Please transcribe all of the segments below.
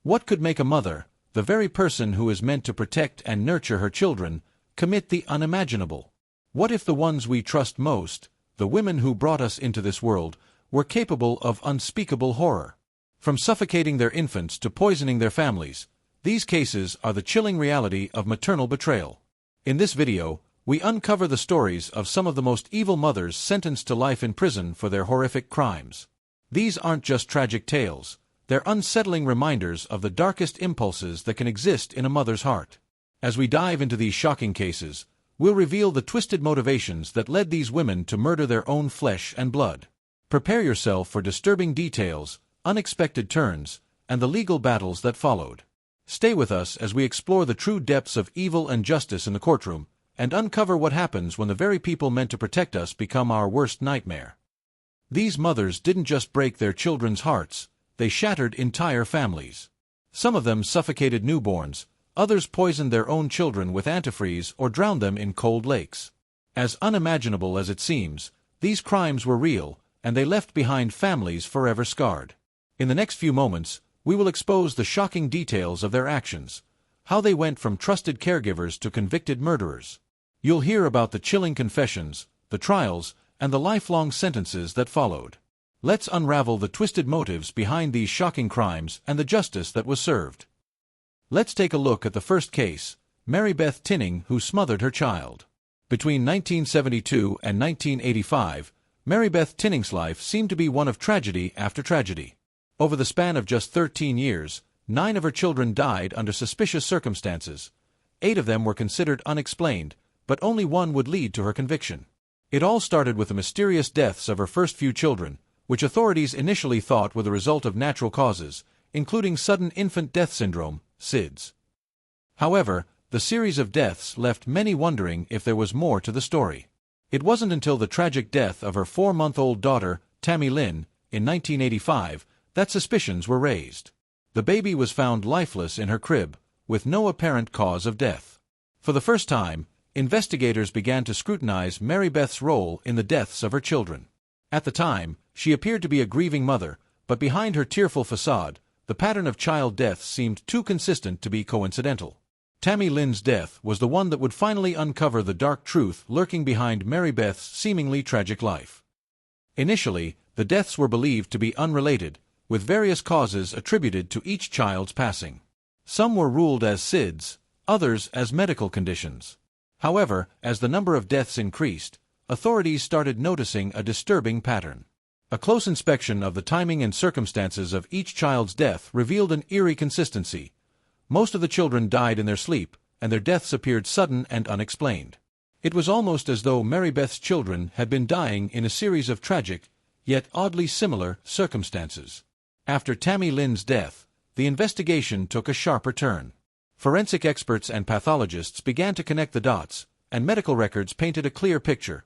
What could make a mother, the very person who is meant to protect and nurture her children, commit the unimaginable? What if the ones we trust most, the women who brought us into this world, were capable of unspeakable horror? From suffocating their infants to poisoning their families, these cases are the chilling reality of maternal betrayal. In this video, we uncover the stories of some of the most evil mothers sentenced to life in prison for their horrific crimes. These aren't just tragic tales, they're unsettling reminders of the darkest impulses that can exist in a mother's heart. As we dive into these shocking cases, we'll reveal the twisted motivations that led these women to murder their own flesh and blood. Prepare yourself for disturbing details, unexpected turns, and the legal battles that followed. Stay with us as we explore the true depths of evil and justice in the courtroom, and uncover what happens when the very people meant to protect us become our worst nightmare. These mothers didn't just break their children's hearts, they shattered entire families. Some of them suffocated newborns, others poisoned their own children with antifreeze or drowned them in cold lakes. As unimaginable as it seems, these crimes were real, and they left behind families forever scarred. In the next few moments, we will expose the shocking details of their actions, how they went from trusted caregivers to convicted murderers. You'll hear about the chilling confessions, the trials, and the lifelong sentences that followed. Let's unravel the twisted motives behind these shocking crimes and the justice that was served. Let's take a look at the first case, Mary Beth Tinning, who smothered her child. Between 1972 and 1985, Mary Beth Tinning's life seemed to be one of tragedy after tragedy. Over the span of just 13 years, 9 of her children died under suspicious circumstances. 8 of them were considered unexplained, but only one would lead to her conviction. It all started with the mysterious deaths of her first few children, which authorities initially thought were the result of natural causes, including sudden infant death syndrome, SIDS. However, the series of deaths left many wondering if there was more to the story. It wasn't until the tragic death of her 4-month-old daughter, Tammy Lynn, in 1985, that suspicions were raised. The baby was found lifeless in her crib, with no apparent cause of death. For the first time, investigators began to scrutinize Mary Beth's role in the deaths of her children. At the time, she appeared to be a grieving mother, but behind her tearful facade, the pattern of child deaths seemed too consistent to be coincidental. Tammy Lynn's death was the one that would finally uncover the dark truth lurking behind Mary Beth's seemingly tragic life. Initially, the deaths were believed to be unrelated, with various causes attributed to each child's passing. Some were ruled as SIDS, others as medical conditions. However, as the number of deaths increased, authorities started noticing a disturbing pattern. A close inspection of the timing and circumstances of each child's death revealed an eerie consistency. Most of the children died in their sleep, and their deaths appeared sudden and unexplained. It was almost as though Mary Beth's children had been dying in a series of tragic, yet oddly similar, circumstances. After Tammy Lynn's death, the investigation took a sharper turn. Forensic experts and pathologists began to connect the dots, and medical records painted a clear picture.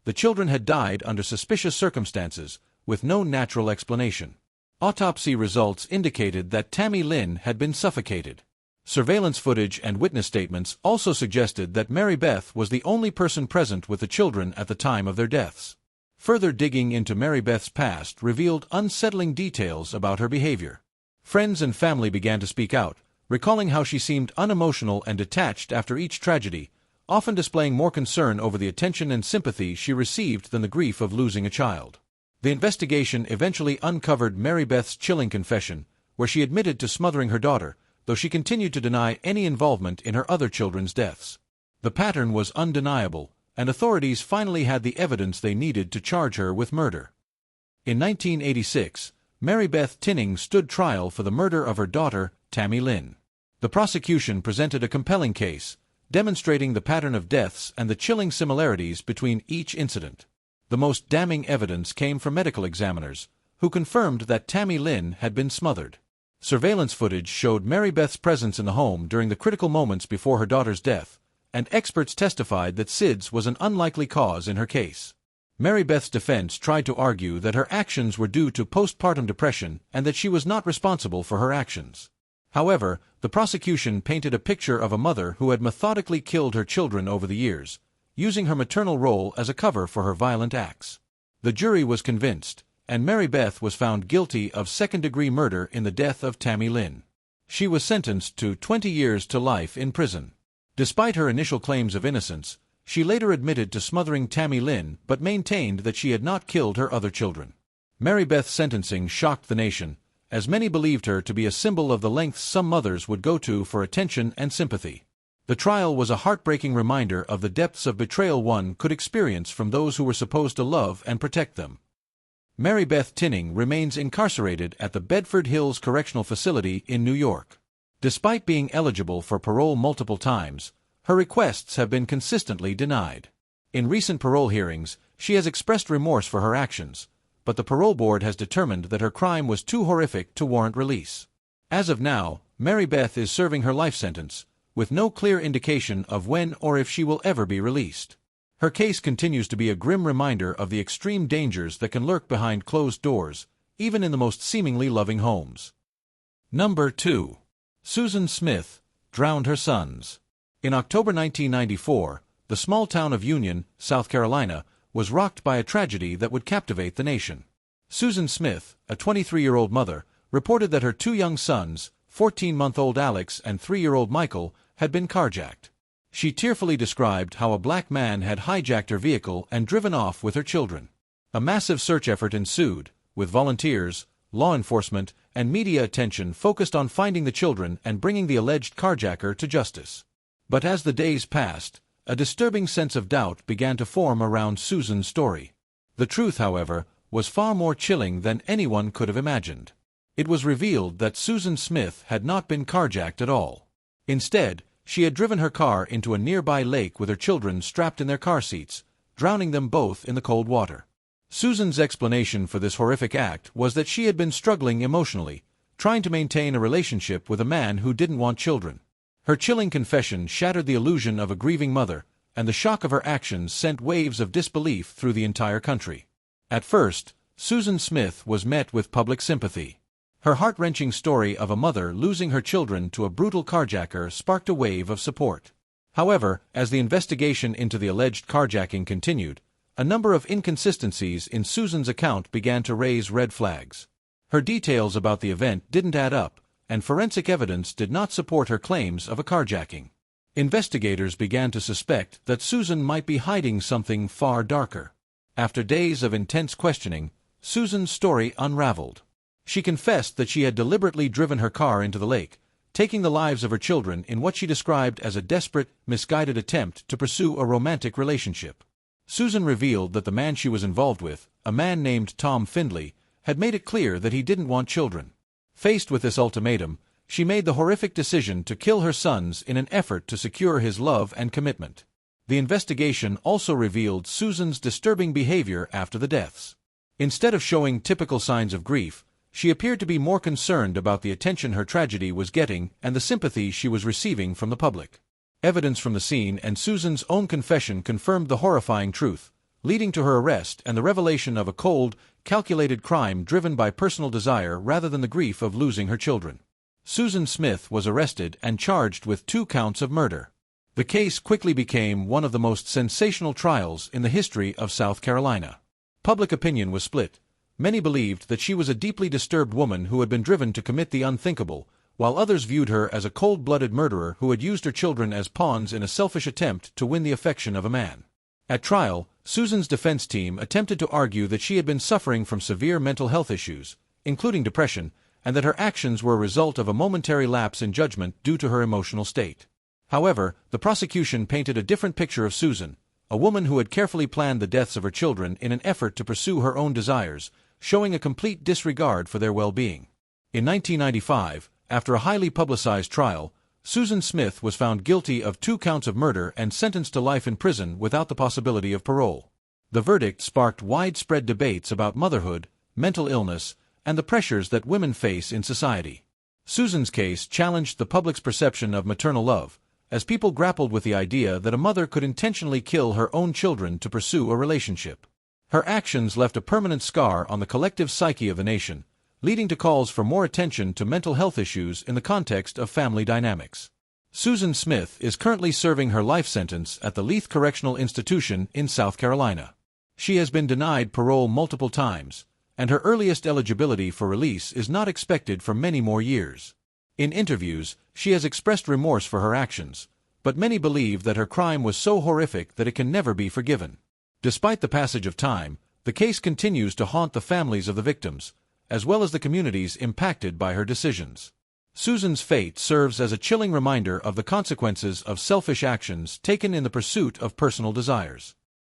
The children had died under suspicious circumstances, with no natural explanation. Autopsy results indicated that Tammy Lynn had been suffocated. Surveillance footage and witness statements also suggested that Mary Beth was the only person present with the children at the time of their deaths. Further digging into Mary Beth's past revealed unsettling details about her behavior. Friends and family began to speak out, recalling how she seemed unemotional and detached after each tragedy, often displaying more concern over the attention and sympathy she received than the grief of losing a child. The investigation eventually uncovered Mary Beth's chilling confession, where she admitted to smothering her daughter, though she continued to deny any involvement in her other children's deaths. The pattern was undeniable, and authorities finally had the evidence they needed to charge her with murder. In 1986, Mary Beth Tinning stood trial for the murder of her daughter, Tammy Lynn. The prosecution presented a compelling case, demonstrating the pattern of deaths and the chilling similarities between each incident. The most damning evidence came from medical examiners, who confirmed that Tammy Lynn had been smothered. Surveillance footage showed Mary Beth's presence in the home during the critical moments before her daughter's death, and experts testified that SIDS was an unlikely cause in her case. Mary Beth's defense tried to argue that her actions were due to postpartum depression and that she was not responsible for her actions. However, the prosecution painted a picture of a mother who had methodically killed her children over the years, using her maternal role as a cover for her violent acts. The jury was convinced, and Mary Beth was found guilty of second-degree murder in the death of Tammy Lynn. She was sentenced to 20 years to life in prison. Despite her initial claims of innocence, she later admitted to smothering Tammy Lynn but maintained that she had not killed her other children. Mary Beth's sentencing shocked the nation, as many believed her to be a symbol of the lengths some mothers would go to for attention and sympathy. The trial was a heartbreaking reminder of the depths of betrayal one could experience from those who were supposed to love and protect them. Mary Beth Tinning remains incarcerated at the Bedford Hills Correctional Facility in New York. Despite being eligible for parole multiple times, her requests have been consistently denied. In recent parole hearings, she has expressed remorse for her actions, but the parole board has determined that her crime was too horrific to warrant release. As of now, Mary Beth is serving her life sentence, with no clear indication of when or if she will ever be released. Her case continues to be a grim reminder of the extreme dangers that can lurk behind closed doors, even in the most seemingly loving homes. Number 2. Susan Smith drowned her sons. In October 1994, the small town of Union, South Carolina, was rocked by a tragedy that would captivate the nation. Susan Smith, a 23-year-old mother, reported that her two young sons, 14-month-old Alex and 3-year-old Michael, had been carjacked. She tearfully described how a black man had hijacked her vehicle and driven off with her children. A massive search effort ensued, with volunteers, law enforcement, and media attention focused on finding the children and bringing the alleged carjacker to justice. But as the days passed, a disturbing sense of doubt began to form around Susan's story. The truth, however, was far more chilling than anyone could have imagined. It was revealed that Susan Smith had not been carjacked at all. Instead, she had driven her car into a nearby lake with her children strapped in their car seats, drowning them both in the cold water. Susan's explanation for this horrific act was that she had been struggling emotionally, trying to maintain a relationship with a man who didn't want children. Her chilling confession shattered the illusion of a grieving mother, and the shock of her actions sent waves of disbelief through the entire country. At first, Susan Smith was met with public sympathy. Her heart-wrenching story of a mother losing her children to a brutal carjacker sparked a wave of support. However, as the investigation into the alleged carjacking continued, a number of inconsistencies in Susan's account began to raise red flags. Her details about the event didn't add up, and forensic evidence did not support her claims of a carjacking. Investigators began to suspect that Susan might be hiding something far darker. After days of intense questioning, Susan's story unraveled. She confessed that she had deliberately driven her car into the lake, taking the lives of her children in what she described as a desperate, misguided attempt to pursue a romantic relationship. Susan revealed that the man she was involved with, a man named Tom Findley, had made it clear that he didn't want children. Faced with this ultimatum, she made the horrific decision to kill her sons in an effort to secure his love and commitment. The investigation also revealed Susan's disturbing behavior after the deaths. Instead of showing typical signs of grief, she appeared to be more concerned about the attention her tragedy was getting and the sympathy she was receiving from the public. Evidence from the scene and Susan's own confession confirmed the horrifying truth, leading to her arrest and the revelation of a cold, calculated crime driven by personal desire rather than the grief of losing her children. Susan Smith was arrested and charged with 2 counts of murder. The case quickly became one of the most sensational trials in the history of South Carolina. Public opinion was split. Many believed that she was a deeply disturbed woman who had been driven to commit the unthinkable, while others viewed her as a cold-blooded murderer who had used her children as pawns in a selfish attempt to win the affection of a man. At trial, Susan's defense team attempted to argue that she had been suffering from severe mental health issues, including depression, and that her actions were a result of a momentary lapse in judgment due to her emotional state. However, the prosecution painted a different picture of Susan, a woman who had carefully planned the deaths of her children in an effort to pursue her own desires, showing a complete disregard for their well-being. In 1995, after a highly publicized trial, Susan Smith was found guilty of 2 counts of murder and sentenced to life in prison without the possibility of parole. The verdict sparked widespread debates about motherhood, mental illness, and the pressures that women face in society. Susan's case challenged the public's perception of maternal love, as people grappled with the idea that a mother could intentionally kill her own children to pursue a relationship. Her actions left a permanent scar on the collective psyche of the nation, leading to calls for more attention to mental health issues in the context of family dynamics. Susan Smith is currently serving her life sentence at the Leith Correctional Institution in South Carolina. She has been denied parole multiple times, and her earliest eligibility for release is not expected for many more years. In interviews, she has expressed remorse for her actions, but many believe that her crime was so horrific that it can never be forgiven. Despite the passage of time, the case continues to haunt the families of the victims, as well as the communities impacted by her decisions. Susan's fate serves as a chilling reminder of the consequences of selfish actions taken in the pursuit of personal desires.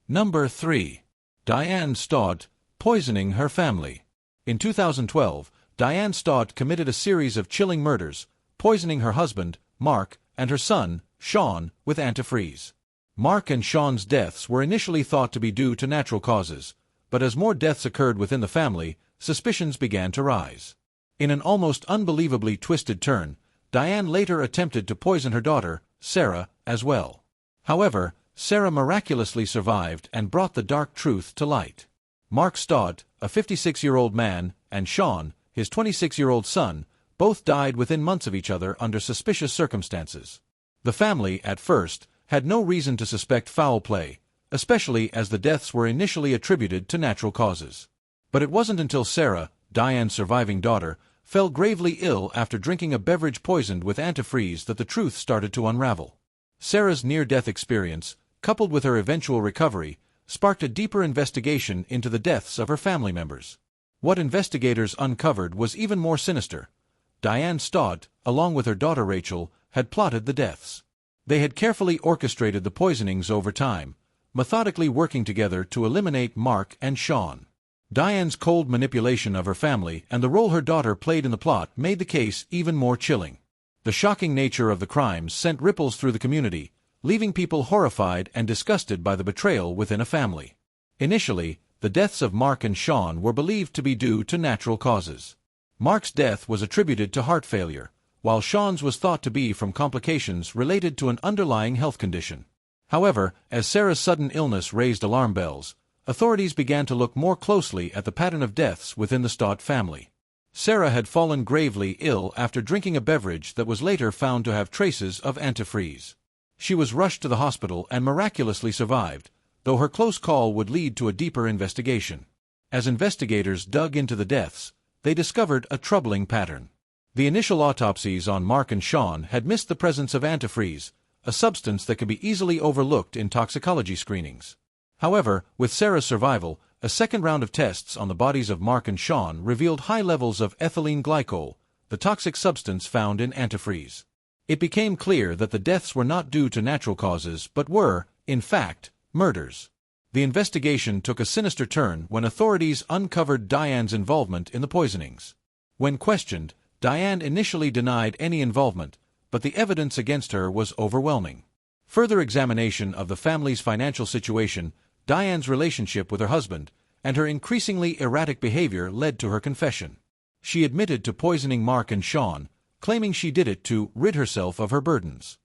Number 3. Diane Stott, poisoning her family. In 2012, Diane Stott committed a series of chilling murders, poisoning her husband, Mark, and her son, Sean, with antifreeze. Mark and Sean's deaths were initially thought to be due to natural causes, but as more deaths occurred within the family, suspicions began to rise. In an almost unbelievably twisted turn, Diane later attempted to poison her daughter, Sarah, as well. However, Sarah miraculously survived and brought the dark truth to light. Mark Stott, a 56-year-old man, and Sean, his 26-year-old son, both died within months of each other under suspicious circumstances. The family, at first, had no reason to suspect foul play, especially as the deaths were initially attributed to natural causes. But it wasn't until Sarah, Diane's surviving daughter, fell gravely ill after drinking a beverage poisoned with antifreeze that the truth started to unravel. Sarah's near-death experience, coupled with her eventual recovery, sparked a deeper investigation into the deaths of her family members. What investigators uncovered was even more sinister. Diane Stott, along with her daughter Rachel, had plotted the deaths. They had carefully orchestrated the poisonings over time, methodically working together to eliminate Mark and Sean. Diane's cold manipulation of her family and the role her daughter played in the plot made the case even more chilling. The shocking nature of the crimes sent ripples through the community, leaving people horrified and disgusted by the betrayal within a family. Initially, the deaths of Mark and Sean were believed to be due to natural causes. Mark's death was attributed to heart failure, while Sean's was thought to be from complications related to an underlying health condition. However, as Sarah's sudden illness raised alarm bells, authorities began to look more closely at the pattern of deaths within the Stott family. Sarah had fallen gravely ill after drinking a beverage that was later found to have traces of antifreeze. She was rushed to the hospital and miraculously survived, though her close call would lead to a deeper investigation. As investigators dug into the deaths, they discovered a troubling pattern. The initial autopsies on Mark and Sean had missed the presence of antifreeze, a substance that could be easily overlooked in toxicology screenings. However, with Sarah's survival, a second round of tests on the bodies of Mark and Sean revealed high levels of ethylene glycol, the toxic substance found in antifreeze. It became clear that the deaths were not due to natural causes but were, in fact, murders. The investigation took a sinister turn when authorities uncovered Diane's involvement in the poisonings. When questioned, Diane initially denied any involvement, but the evidence against her was overwhelming. Further examination of the family's financial situation, Diane's relationship with her husband, and her increasingly erratic behavior led to her confession. She admitted to poisoning Mark and Sean, claiming she did it to rid herself of her burdens.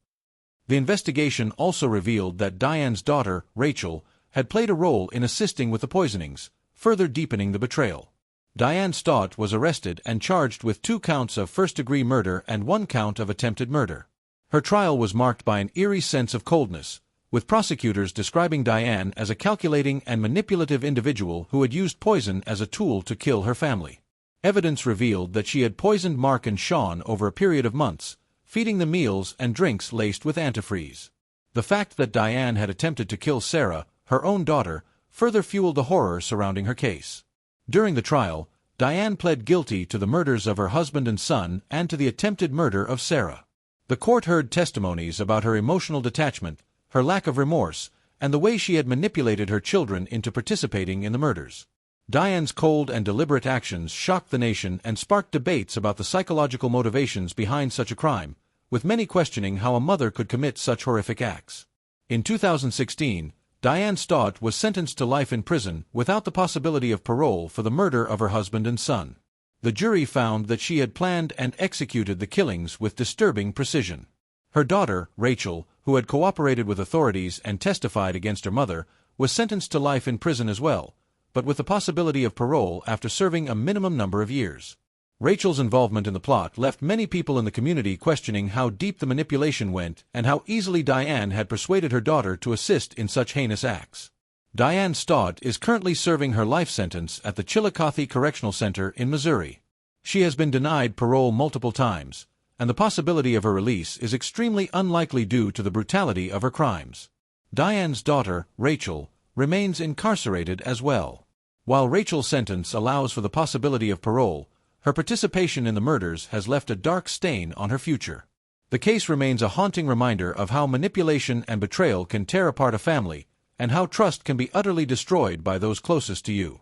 The investigation also revealed that Diane's daughter, Rachel, had played a role in assisting with the poisonings, further deepening the betrayal. Diane Stott was arrested and charged with 2 counts of first-degree murder and 1 count of attempted murder. Her trial was marked by an eerie sense of coldness, with prosecutors describing Diane as a calculating and manipulative individual who had used poison as a tool to kill her family. Evidence revealed that she had poisoned Mark and Sean over a period of months, feeding them meals and drinks laced with antifreeze. The fact that Diane had attempted to kill Sarah, her own daughter, further fueled the horror surrounding her case. During the trial, Diane pled guilty to the murders of her husband and son and to the attempted murder of Sarah. The court heard testimonies about her emotional detachment, her lack of remorse, and the way she had manipulated her children into participating in the murders. Diane's cold and deliberate actions shocked the nation and sparked debates about the psychological motivations behind such a crime, with many questioning how a mother could commit such horrific acts. In 2016, Diane Stott was sentenced to life in prison without the possibility of parole for the murder of her husband and son. The jury found that she had planned and executed the killings with disturbing precision. Her daughter, Rachel, who had cooperated with authorities and testified against her mother, was sentenced to life in prison as well, but with the possibility of parole after serving a minimum number of years. Rachel's involvement in the plot left many people in the community questioning how deep the manipulation went and how easily Diane had persuaded her daughter to assist in such heinous acts. Diane Stott is currently serving her life sentence at the Chillicothe Correctional Center in Missouri. She has been denied parole multiple times, and the possibility of her release is extremely unlikely due to the brutality of her crimes. Diane's daughter, Rachel, remains incarcerated as well. While Rachel's sentence allows for the possibility of parole, her participation in the murders has left a dark stain on her future. The case remains a haunting reminder of how manipulation and betrayal can tear apart a family, and how trust can be utterly destroyed by those closest to you.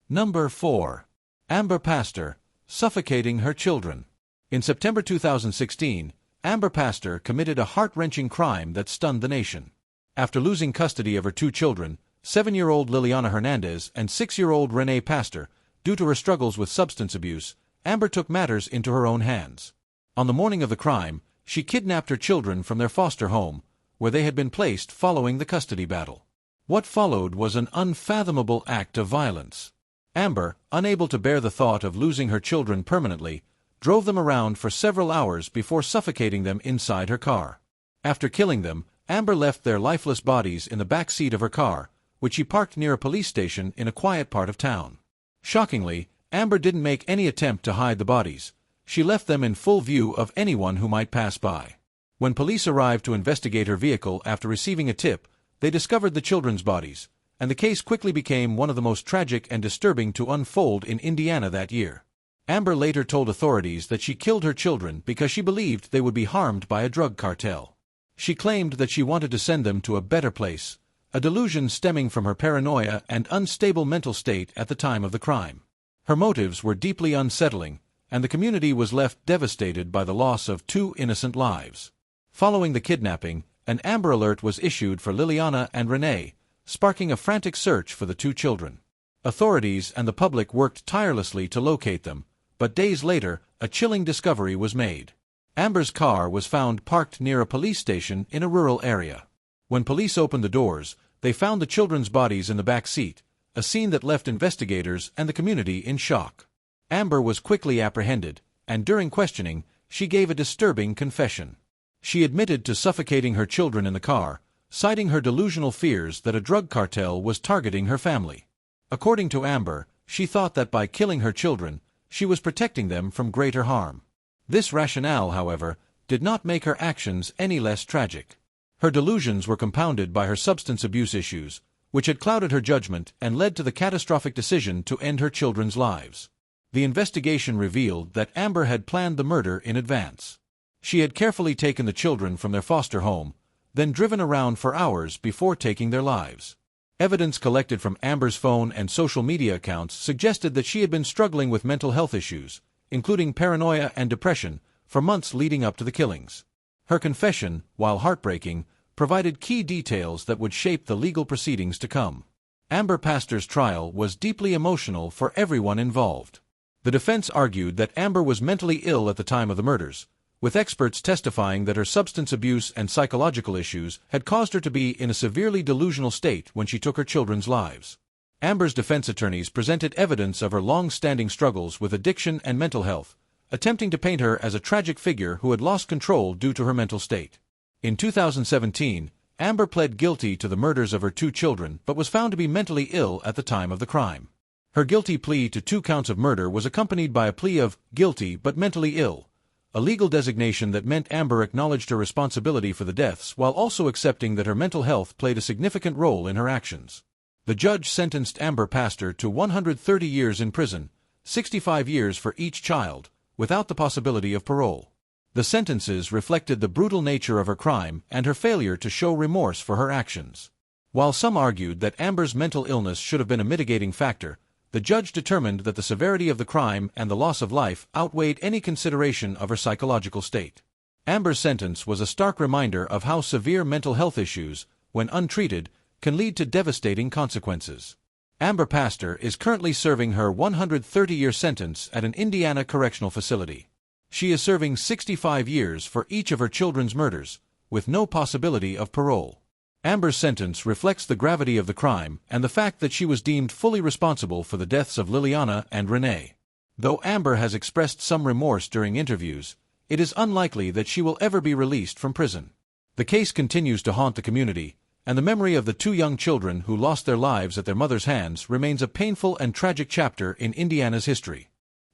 Number 4. Amber Pastor, suffocating her children. In September 2016, Amber Pastor committed a heart-wrenching crime that stunned the nation. After losing custody of her 2 children, 7-year-old Liliana Hernandez and 6-year-old Renee Pastor, due to her struggles with substance abuse, Amber took matters into her own hands. On the morning of the crime, she kidnapped her children from their foster home, where they had been placed following the custody battle. What followed was an unfathomable act of violence. Amber, unable to bear the thought of losing her children permanently, drove them around for several hours before suffocating them inside her car. After killing them, Amber left their lifeless bodies in the back seat of her car, which she parked near a police station in a quiet part of town. Shockingly, Amber didn't make any attempt to hide the bodies. She left them in full view of anyone who might pass by. When police arrived to investigate her vehicle after receiving a tip, they discovered the children's bodies, and the case quickly became one of the most tragic and disturbing to unfold in Indiana that year. Amber later told authorities that she killed her children because she believed they would be harmed by a drug cartel. She claimed that she wanted to send them to a better place, a delusion stemming from her paranoia and unstable mental state at the time of the crime. Her motives were deeply unsettling, and the community was left devastated by the loss of 2 innocent lives. Following the kidnapping, an Amber Alert was issued for Liliana and Renee, sparking a frantic search for the 2 children. Authorities and the public worked tirelessly to locate them, but days later, a chilling discovery was made. Amber's car was found parked near a police station in a rural area. When police opened the doors, they found the children's bodies in the back seat, a scene that left investigators and the community in shock. Amber was quickly apprehended, and during questioning, she gave a disturbing confession. She admitted to suffocating her children in the car, citing her delusional fears that a drug cartel was targeting her family. According to Amber, she thought that by killing her children, she was protecting them from greater harm. This rationale, however, did not make her actions any less tragic. Her delusions were compounded by her substance abuse issues, which had clouded her judgment and led to the catastrophic decision to end her children's lives. The investigation revealed that Amber had planned the murder in advance. She had carefully taken the children from their foster home, then driven around for hours before taking their lives. Evidence collected from Amber's phone and social media accounts suggested that she had been struggling with mental health issues, including paranoia and depression, for months leading up to the killings. Her confession, while heartbreaking, provided key details that would shape the legal proceedings to come. Amber Pastor's trial was deeply emotional for everyone involved. The defense argued that Amber was mentally ill at the time of the murders, with experts testifying that her substance abuse and psychological issues had caused her to be in a severely delusional state when she took her children's lives. Amber's defense attorneys presented evidence of her long-standing struggles with addiction and mental health, attempting to paint her as a tragic figure who had lost control due to her mental state. In 2017, Amber pled guilty to the murders of her 2 children but was found to be mentally ill at the time of the crime. Her guilty plea to 2 counts of murder was accompanied by a plea of guilty but mentally ill, a legal designation that meant Amber acknowledged her responsibility for the deaths while also accepting that her mental health played a significant role in her actions. The judge sentenced Amber Pastor to 130 years in prison, 65 years for each child, without the possibility of parole. The sentences reflected the brutal nature of her crime and her failure to show remorse for her actions. While some argued that Amber's mental illness should have been a mitigating factor, the judge determined that the severity of the crime and the loss of life outweighed any consideration of her psychological state. Amber's sentence was a stark reminder of how severe mental health issues, when untreated, can lead to devastating consequences. Amber Pastor is currently serving her 130-year sentence at an Indiana correctional facility. She is serving 65 years for each of her children's murders, with no possibility of parole. Amber's sentence reflects the gravity of the crime and the fact that she was deemed fully responsible for the deaths of Liliana and Renee. Though Amber has expressed some remorse during interviews, it is unlikely that she will ever be released from prison. The case continues to haunt the community, and the memory of the 2 young children who lost their lives at their mother's hands remains a painful and tragic chapter in Indiana's history.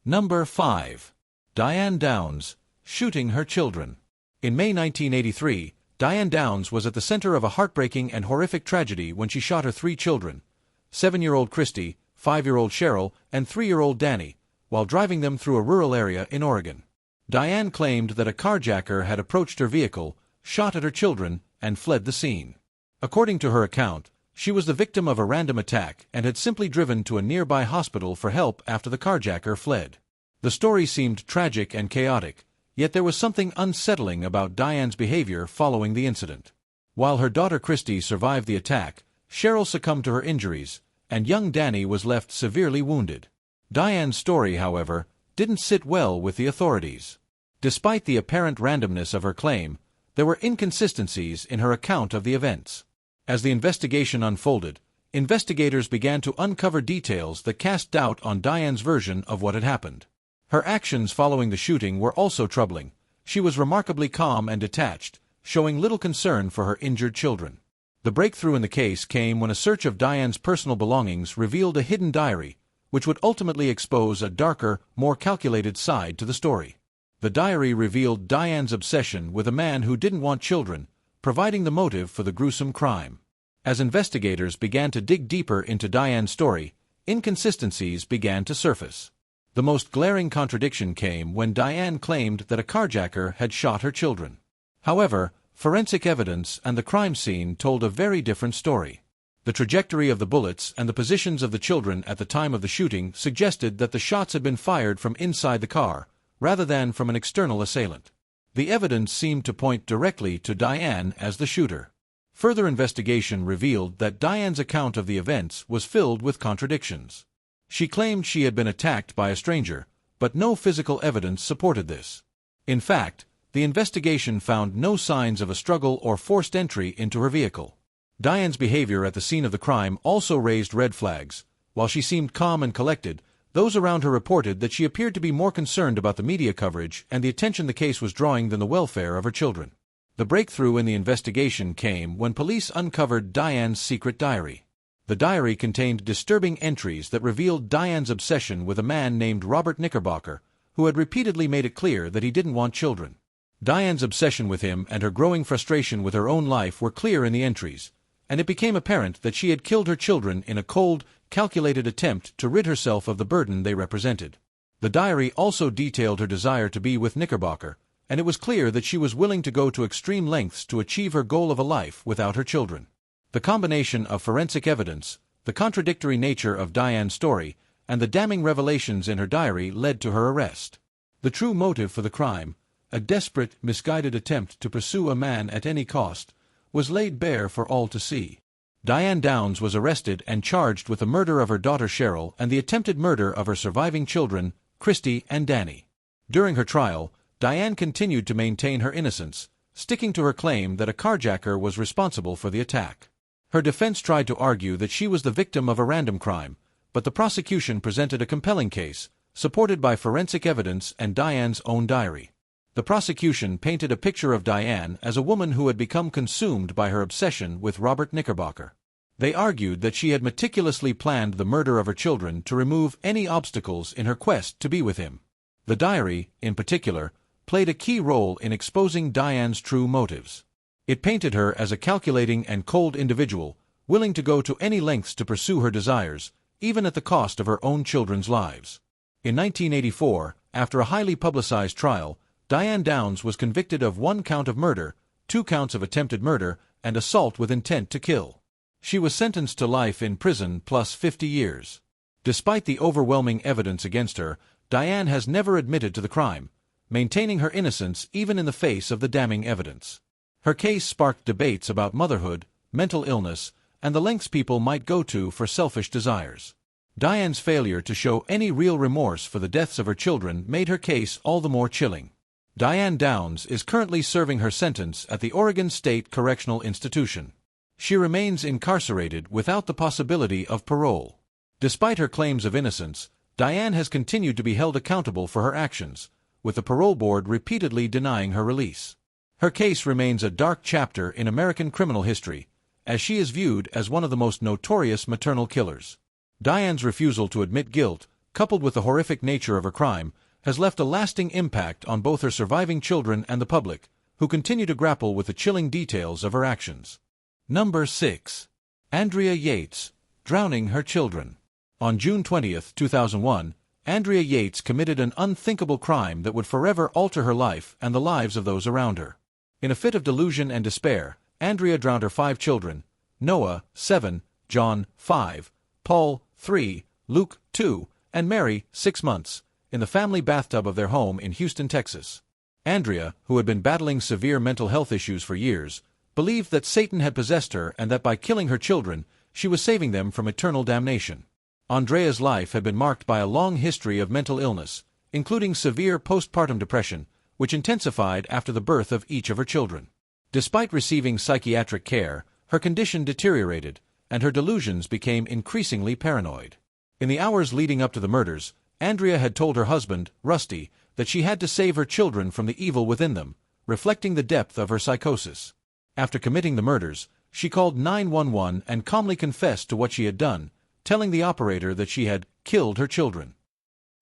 Number 5. Diane Downs, shooting her children. In May 1983, Diane Downs was at the center of a heartbreaking and horrific tragedy when she shot her 3 children, 7-year-old Christy, 5-year-old Cheryl, and 3-year-old Danny, while driving them through a rural area in Oregon. Diane claimed that a carjacker had approached her vehicle, shot at her children, and fled the scene. According to her account, she was the victim of a random attack and had simply driven to a nearby hospital for help after the carjacker fled. The story seemed tragic and chaotic, yet there was something unsettling about Diane's behavior following the incident. While her daughter Christy survived the attack, Cheryl succumbed to her injuries, and young Danny was left severely wounded. Diane's story, however, didn't sit well with the authorities. Despite the apparent randomness of her claim, there were inconsistencies in her account of the events. As the investigation unfolded, investigators began to uncover details that cast doubt on Diane's version of what had happened. Her actions following the shooting were also troubling. She was remarkably calm and detached, showing little concern for her injured children. The breakthrough in the case came when a search of Diane's personal belongings revealed a hidden diary, which would ultimately expose a darker, more calculated side to the story. The diary revealed Diane's obsession with a man who didn't want children, providing the motive for the gruesome crime. As investigators began to dig deeper into Diane's story, inconsistencies began to surface. The most glaring contradiction came when Diane claimed that a carjacker had shot her children. However, forensic evidence and the crime scene told a very different story. The trajectory of the bullets and the positions of the children at the time of the shooting suggested that the shots had been fired from inside the car, rather than from an external assailant. The evidence seemed to point directly to Diane as the shooter. Further investigation revealed that Diane's account of the events was filled with contradictions. She claimed she had been attacked by a stranger, but no physical evidence supported this. In fact, the investigation found no signs of a struggle or forced entry into her vehicle. Diane's behavior at the scene of the crime also raised red flags. While she seemed calm and collected, those around her reported that she appeared to be more concerned about the media coverage and the attention the case was drawing than the welfare of her children. The breakthrough in the investigation came when police uncovered Diane's secret diary. The diary contained disturbing entries that revealed Diane's obsession with a man named Robert Knickerbocker, who had repeatedly made it clear that he didn't want children. Diane's obsession with him and her growing frustration with her own life were clear in the entries, and it became apparent that she had killed her children in a cold, calculated attempt to rid herself of the burden they represented. The diary also detailed her desire to be with Knickerbocker, and it was clear that she was willing to go to extreme lengths to achieve her goal of a life without her children. The combination of forensic evidence, the contradictory nature of Diane's story, and the damning revelations in her diary led to her arrest. The true motive for the crime, a desperate, misguided attempt to pursue a man at any cost, was laid bare for all to see. Diane Downs was arrested and charged with the murder of her daughter Cheryl and the attempted murder of her surviving children, Christy and Danny. During her trial, Diane continued to maintain her innocence, sticking to her claim that a carjacker was responsible for the attack. Her defense tried to argue that she was the victim of a random crime, but the prosecution presented a compelling case, supported by forensic evidence and Diane's own diary. The prosecution painted a picture of Diane as a woman who had become consumed by her obsession with Robert Knickerbocker. They argued that she had meticulously planned the murder of her children to remove any obstacles in her quest to be with him. The diary, in particular, played a key role in exposing Diane's true motives. It painted her as a calculating and cold individual, willing to go to any lengths to pursue her desires, even at the cost of her own children's lives. In 1984, after a highly publicized trial, Diane Downs was convicted of 1 count of murder, 2 counts of attempted murder, and assault with intent to kill. She was sentenced to life in prison plus 50 years. Despite the overwhelming evidence against her, Diane has never admitted to the crime, maintaining her innocence even in the face of the damning evidence. Her case sparked debates about motherhood, mental illness, and the lengths people might go to for selfish desires. Diane's failure to show any real remorse for the deaths of her children made her case all the more chilling. Diane Downs is currently serving her sentence at the Oregon State Correctional Institution. She remains incarcerated without the possibility of parole. Despite her claims of innocence, Diane has continued to be held accountable for her actions, with the parole board repeatedly denying her release. Her case remains a dark chapter in American criminal history, as she is viewed as one of the most notorious maternal killers. Diane's refusal to admit guilt, coupled with the horrific nature of her crime, has left a lasting impact on both her surviving children and the public, who continue to grapple with the chilling details of her actions. Number 6. Andrea Yates, drowning her children. On June 20, 2001, Andrea Yates committed an unthinkable crime that would forever alter her life and the lives of those around her. In a fit of delusion and despair, Andrea drowned her 5 children, Noah, 7, John, 5, Paul, 3, Luke, 2, and Mary, 6 months, in the family bathtub of their home in Houston, Texas. Andrea, who had been battling severe mental health issues for years, believed that Satan had possessed her and that by killing her children, she was saving them from eternal damnation. Andrea's life had been marked by a long history of mental illness, including severe postpartum depression, which intensified after the birth of each of her children. Despite receiving psychiatric care, her condition deteriorated, and her delusions became increasingly paranoid. In the hours leading up to the murders, Andrea had told her husband, Rusty, that she had to save her children from the evil within them, reflecting the depth of her psychosis. After committing the murders, she called 911 and calmly confessed to what she had done, telling the operator that she had killed her children.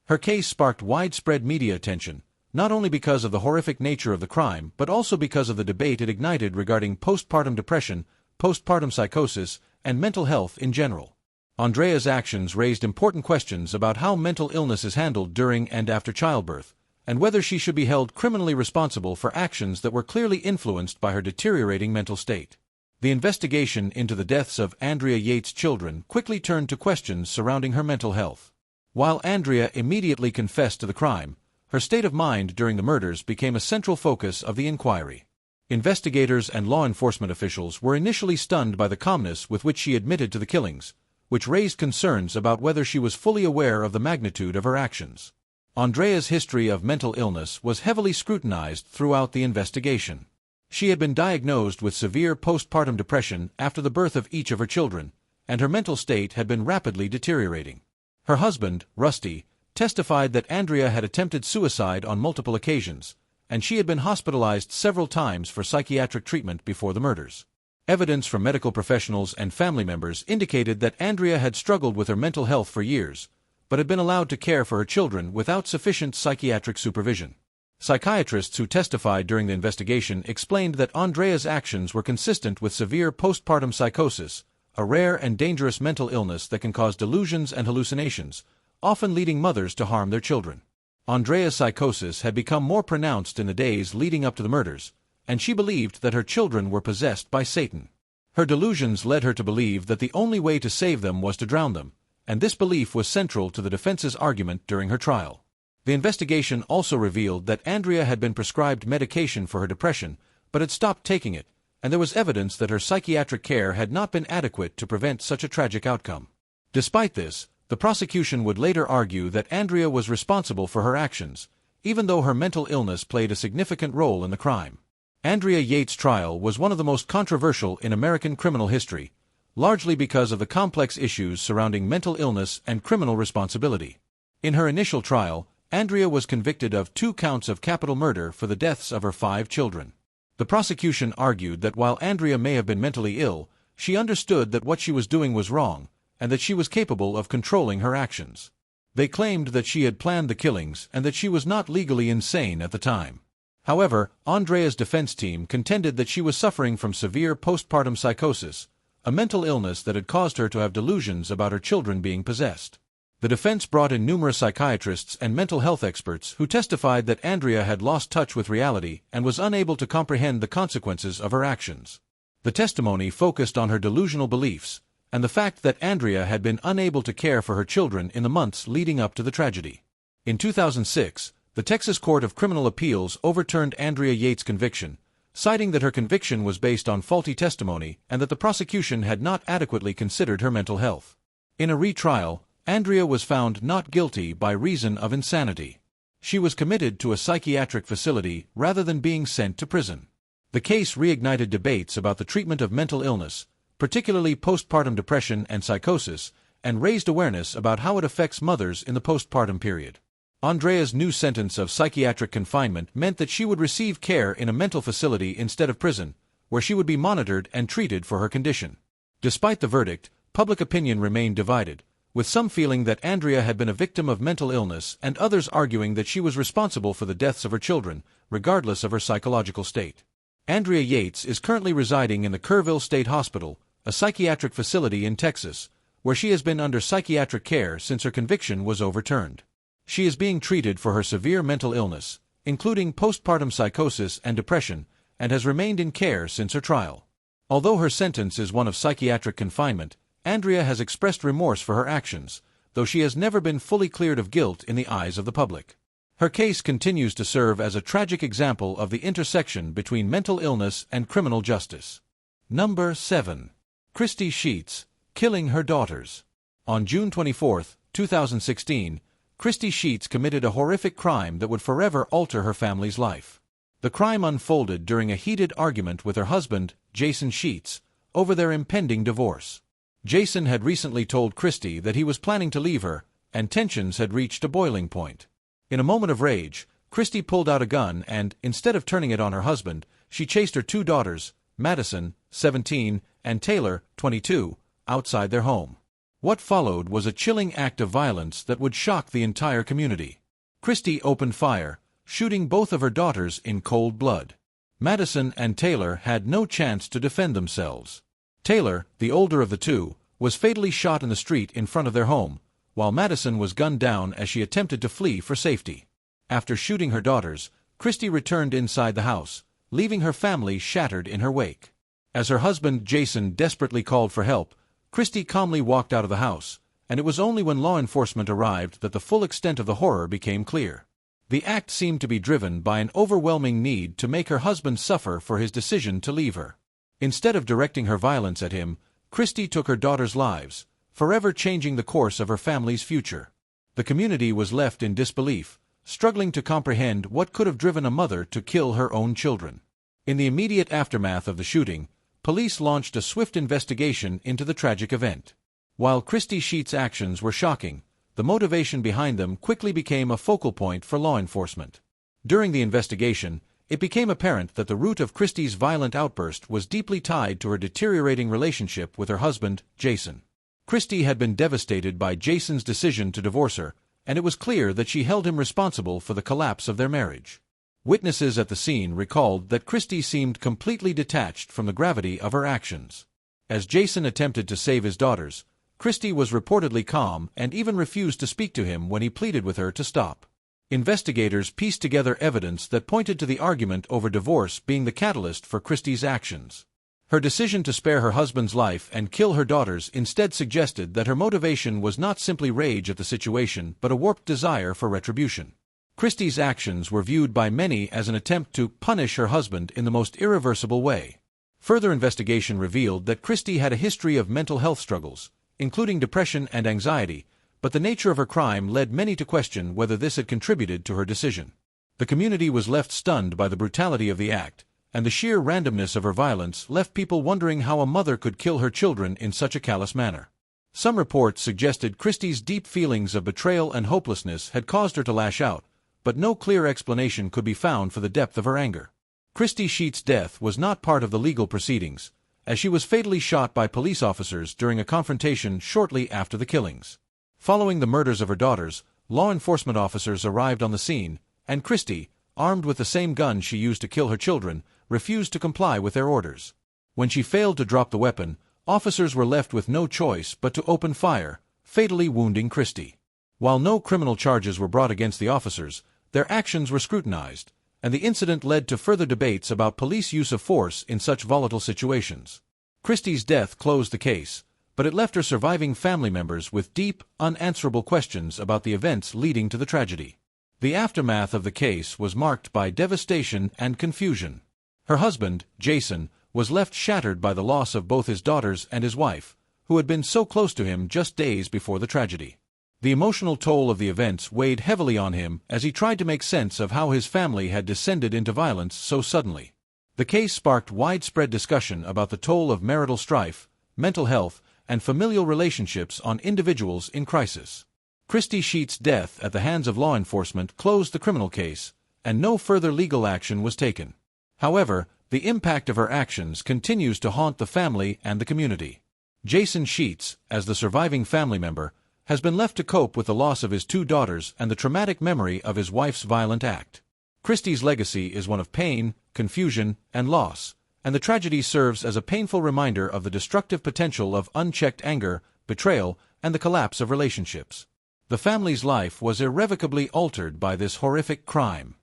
Her case sparked widespread media attention, not only because of the horrific nature of the crime but also because of the debate it ignited regarding postpartum depression, postpartum psychosis, and mental health in general. Andrea's actions raised important questions about how mental illness is handled during and after childbirth, and whether she should be held criminally responsible for actions that were clearly influenced by her deteriorating mental state. The investigation into the deaths of Andrea Yates' children quickly turned to questions surrounding her mental health. While Andrea immediately confessed to the crime, her state of mind during the murders became a central focus of the inquiry. Investigators and law enforcement officials were initially stunned by the calmness with which she admitted to the killings, which raised concerns about whether she was fully aware of the magnitude of her actions. Andrea's history of mental illness was heavily scrutinized throughout the investigation. She had been diagnosed with severe postpartum depression after the birth of each of her children, and her mental state had been rapidly deteriorating. Her husband, Rusty, testified that Andrea had attempted suicide on multiple occasions, and she had been hospitalized several times for psychiatric treatment before the murders. Evidence from medical professionals and family members indicated that Andrea had struggled with her mental health for years, but had been allowed to care for her children without sufficient psychiatric supervision. Psychiatrists who testified during the investigation explained that Andrea's actions were consistent with severe postpartum psychosis, a rare and dangerous mental illness that can cause delusions and hallucinations, often leading mothers to harm their children. Andrea's psychosis had become more pronounced in the days leading up to the murders, and she believed that her children were possessed by Satan. Her delusions led her to believe that the only way to save them was to drown them, and this belief was central to the defense's argument during her trial. The investigation also revealed that Andrea had been prescribed medication for her depression, but had stopped taking it, and there was evidence that her psychiatric care had not been adequate to prevent such a tragic outcome. Despite this, the prosecution would later argue that Andrea was responsible for her actions, even though her mental illness played a significant role in the crime. Andrea Yates' trial was one of the most controversial in American criminal history, largely because of the complex issues surrounding mental illness and criminal responsibility. In her initial trial, Andrea was convicted of 2 counts of capital murder for the deaths of her 5 children. The prosecution argued that while Andrea may have been mentally ill, she understood that what she was doing was wrong, and that she was capable of controlling her actions. They claimed that she had planned the killings and that she was not legally insane at the time. However, Andrea's defense team contended that she was suffering from severe postpartum psychosis, a mental illness that had caused her to have delusions about her children being possessed. The defense brought in numerous psychiatrists and mental health experts who testified that Andrea had lost touch with reality and was unable to comprehend the consequences of her actions. The testimony focused on her delusional beliefs and the fact that Andrea had been unable to care for her children in the months leading up to the tragedy. In 2006, the Texas Court of Criminal Appeals overturned Andrea Yates' conviction, citing that her conviction was based on faulty testimony and that the prosecution had not adequately considered her mental health. In a retrial, Andrea was found not guilty by reason of insanity. She was committed to a psychiatric facility rather than being sent to prison. The case reignited debates about the treatment of mental illness, particularly postpartum depression and psychosis, and raised awareness about how it affects mothers in the postpartum period. Andrea's new sentence of psychiatric confinement meant that she would receive care in a mental facility instead of prison, where she would be monitored and treated for her condition. Despite the verdict, public opinion remained divided, with some feeling that Andrea had been a victim of mental illness and others arguing that she was responsible for the deaths of her children, regardless of her psychological state. Andrea Yates is currently residing in the Kerrville State Hospital, a psychiatric facility in Texas, where she has been under psychiatric care since her conviction was overturned. She is being treated for her severe mental illness, including postpartum psychosis and depression, and has remained in care since her trial. Although her sentence is one of psychiatric confinement, Andrea has expressed remorse for her actions, though she has never been fully cleared of guilt in the eyes of the public. Her case continues to serve as a tragic example of the intersection between mental illness and criminal justice. Number 7. Christy Sheets, killing her daughters. On June 24, 2016, Christy Sheets committed a horrific crime that would forever alter her family's life. The crime unfolded during a heated argument with her husband, Jason Sheets, over their impending divorce. Jason had recently told Christy that he was planning to leave her, and tensions had reached a boiling point. In a moment of rage, Christy pulled out a gun and, instead of turning it on her husband, she chased her two daughters, Madison, 17, and Taylor, 22, outside their home. What followed was a chilling act of violence that would shock the entire community. Christy opened fire, shooting both of her daughters in cold blood. Madison and Taylor had no chance to defend themselves. Taylor, the older of the two, was fatally shot in the street in front of their home, while Madison was gunned down as she attempted to flee for safety. After shooting her daughters, Christy returned inside the house, leaving her family shattered in her wake. As her husband Jason desperately called for help, Christy calmly walked out of the house, and it was only when law enforcement arrived that the full extent of the horror became clear. The act seemed to be driven by an overwhelming need to make her husband suffer for his decision to leave her. Instead of directing her violence at him, Christy took her daughters' lives, forever changing the course of her family's future. The community was left in disbelief, struggling to comprehend what could have driven a mother to kill her own children. In the immediate aftermath of the shooting, police launched a swift investigation into the tragic event. While Christy Sheets' actions were shocking, the motivation behind them quickly became a focal point for law enforcement. During the investigation, it became apparent that the root of Christy's violent outburst was deeply tied to her deteriorating relationship with her husband, Jason. Christy had been devastated by Jason's decision to divorce her, and it was clear that she held him responsible for the collapse of their marriage. Witnesses at the scene recalled that Christy seemed completely detached from the gravity of her actions. As Jason attempted to save his daughters, Christy was reportedly calm and even refused to speak to him when he pleaded with her to stop. Investigators pieced together evidence that pointed to the argument over divorce being the catalyst for Christy's actions. Her decision to spare her husband's life and kill her daughters instead suggested that her motivation was not simply rage at the situation but a warped desire for retribution. Christy's actions were viewed by many as an attempt to punish her husband in the most irreversible way. Further investigation revealed that Christy had a history of mental health struggles, including depression and anxiety, but the nature of her crime led many to question whether this had contributed to her decision. The community was left stunned by the brutality of the act, and the sheer randomness of her violence left people wondering how a mother could kill her children in such a callous manner. Some reports suggested Christy's deep feelings of betrayal and hopelessness had caused her to lash out, but no clear explanation could be found for the depth of her anger. Christy Sheets' death was not part of the legal proceedings, as she was fatally shot by police officers during a confrontation shortly after the killings. Following the murders of her daughters, law enforcement officers arrived on the scene, and Christy, armed with the same gun she used to kill her children, refused to comply with their orders. When she failed to drop the weapon, officers were left with no choice but to open fire, fatally wounding Christy. While no criminal charges were brought against the officers, their actions were scrutinized, and the incident led to further debates about police use of force in such volatile situations. Christy's death closed the case, but it left her surviving family members with deep, unanswerable questions about the events leading to the tragedy. The aftermath of the case was marked by devastation and confusion. Her husband, Jason, was left shattered by the loss of both his daughters and his wife, who had been so close to him just days before the tragedy. The emotional toll of the events weighed heavily on him as he tried to make sense of how his family had descended into violence so suddenly. The case sparked widespread discussion about the toll of marital strife, mental health, and familial relationships on individuals in crisis. Christy Sheets' death at the hands of law enforcement closed the criminal case, and no further legal action was taken. However, the impact of her actions continues to haunt the family and the community. Jason Sheets, as the surviving family member, has been left to cope with the loss of his 2 daughters and the traumatic memory of his wife's violent act. Christie's legacy is one of pain, confusion, and loss, and the tragedy serves as a painful reminder of the destructive potential of unchecked anger, betrayal, and the collapse of relationships. The family's life was irrevocably altered by this horrific crime.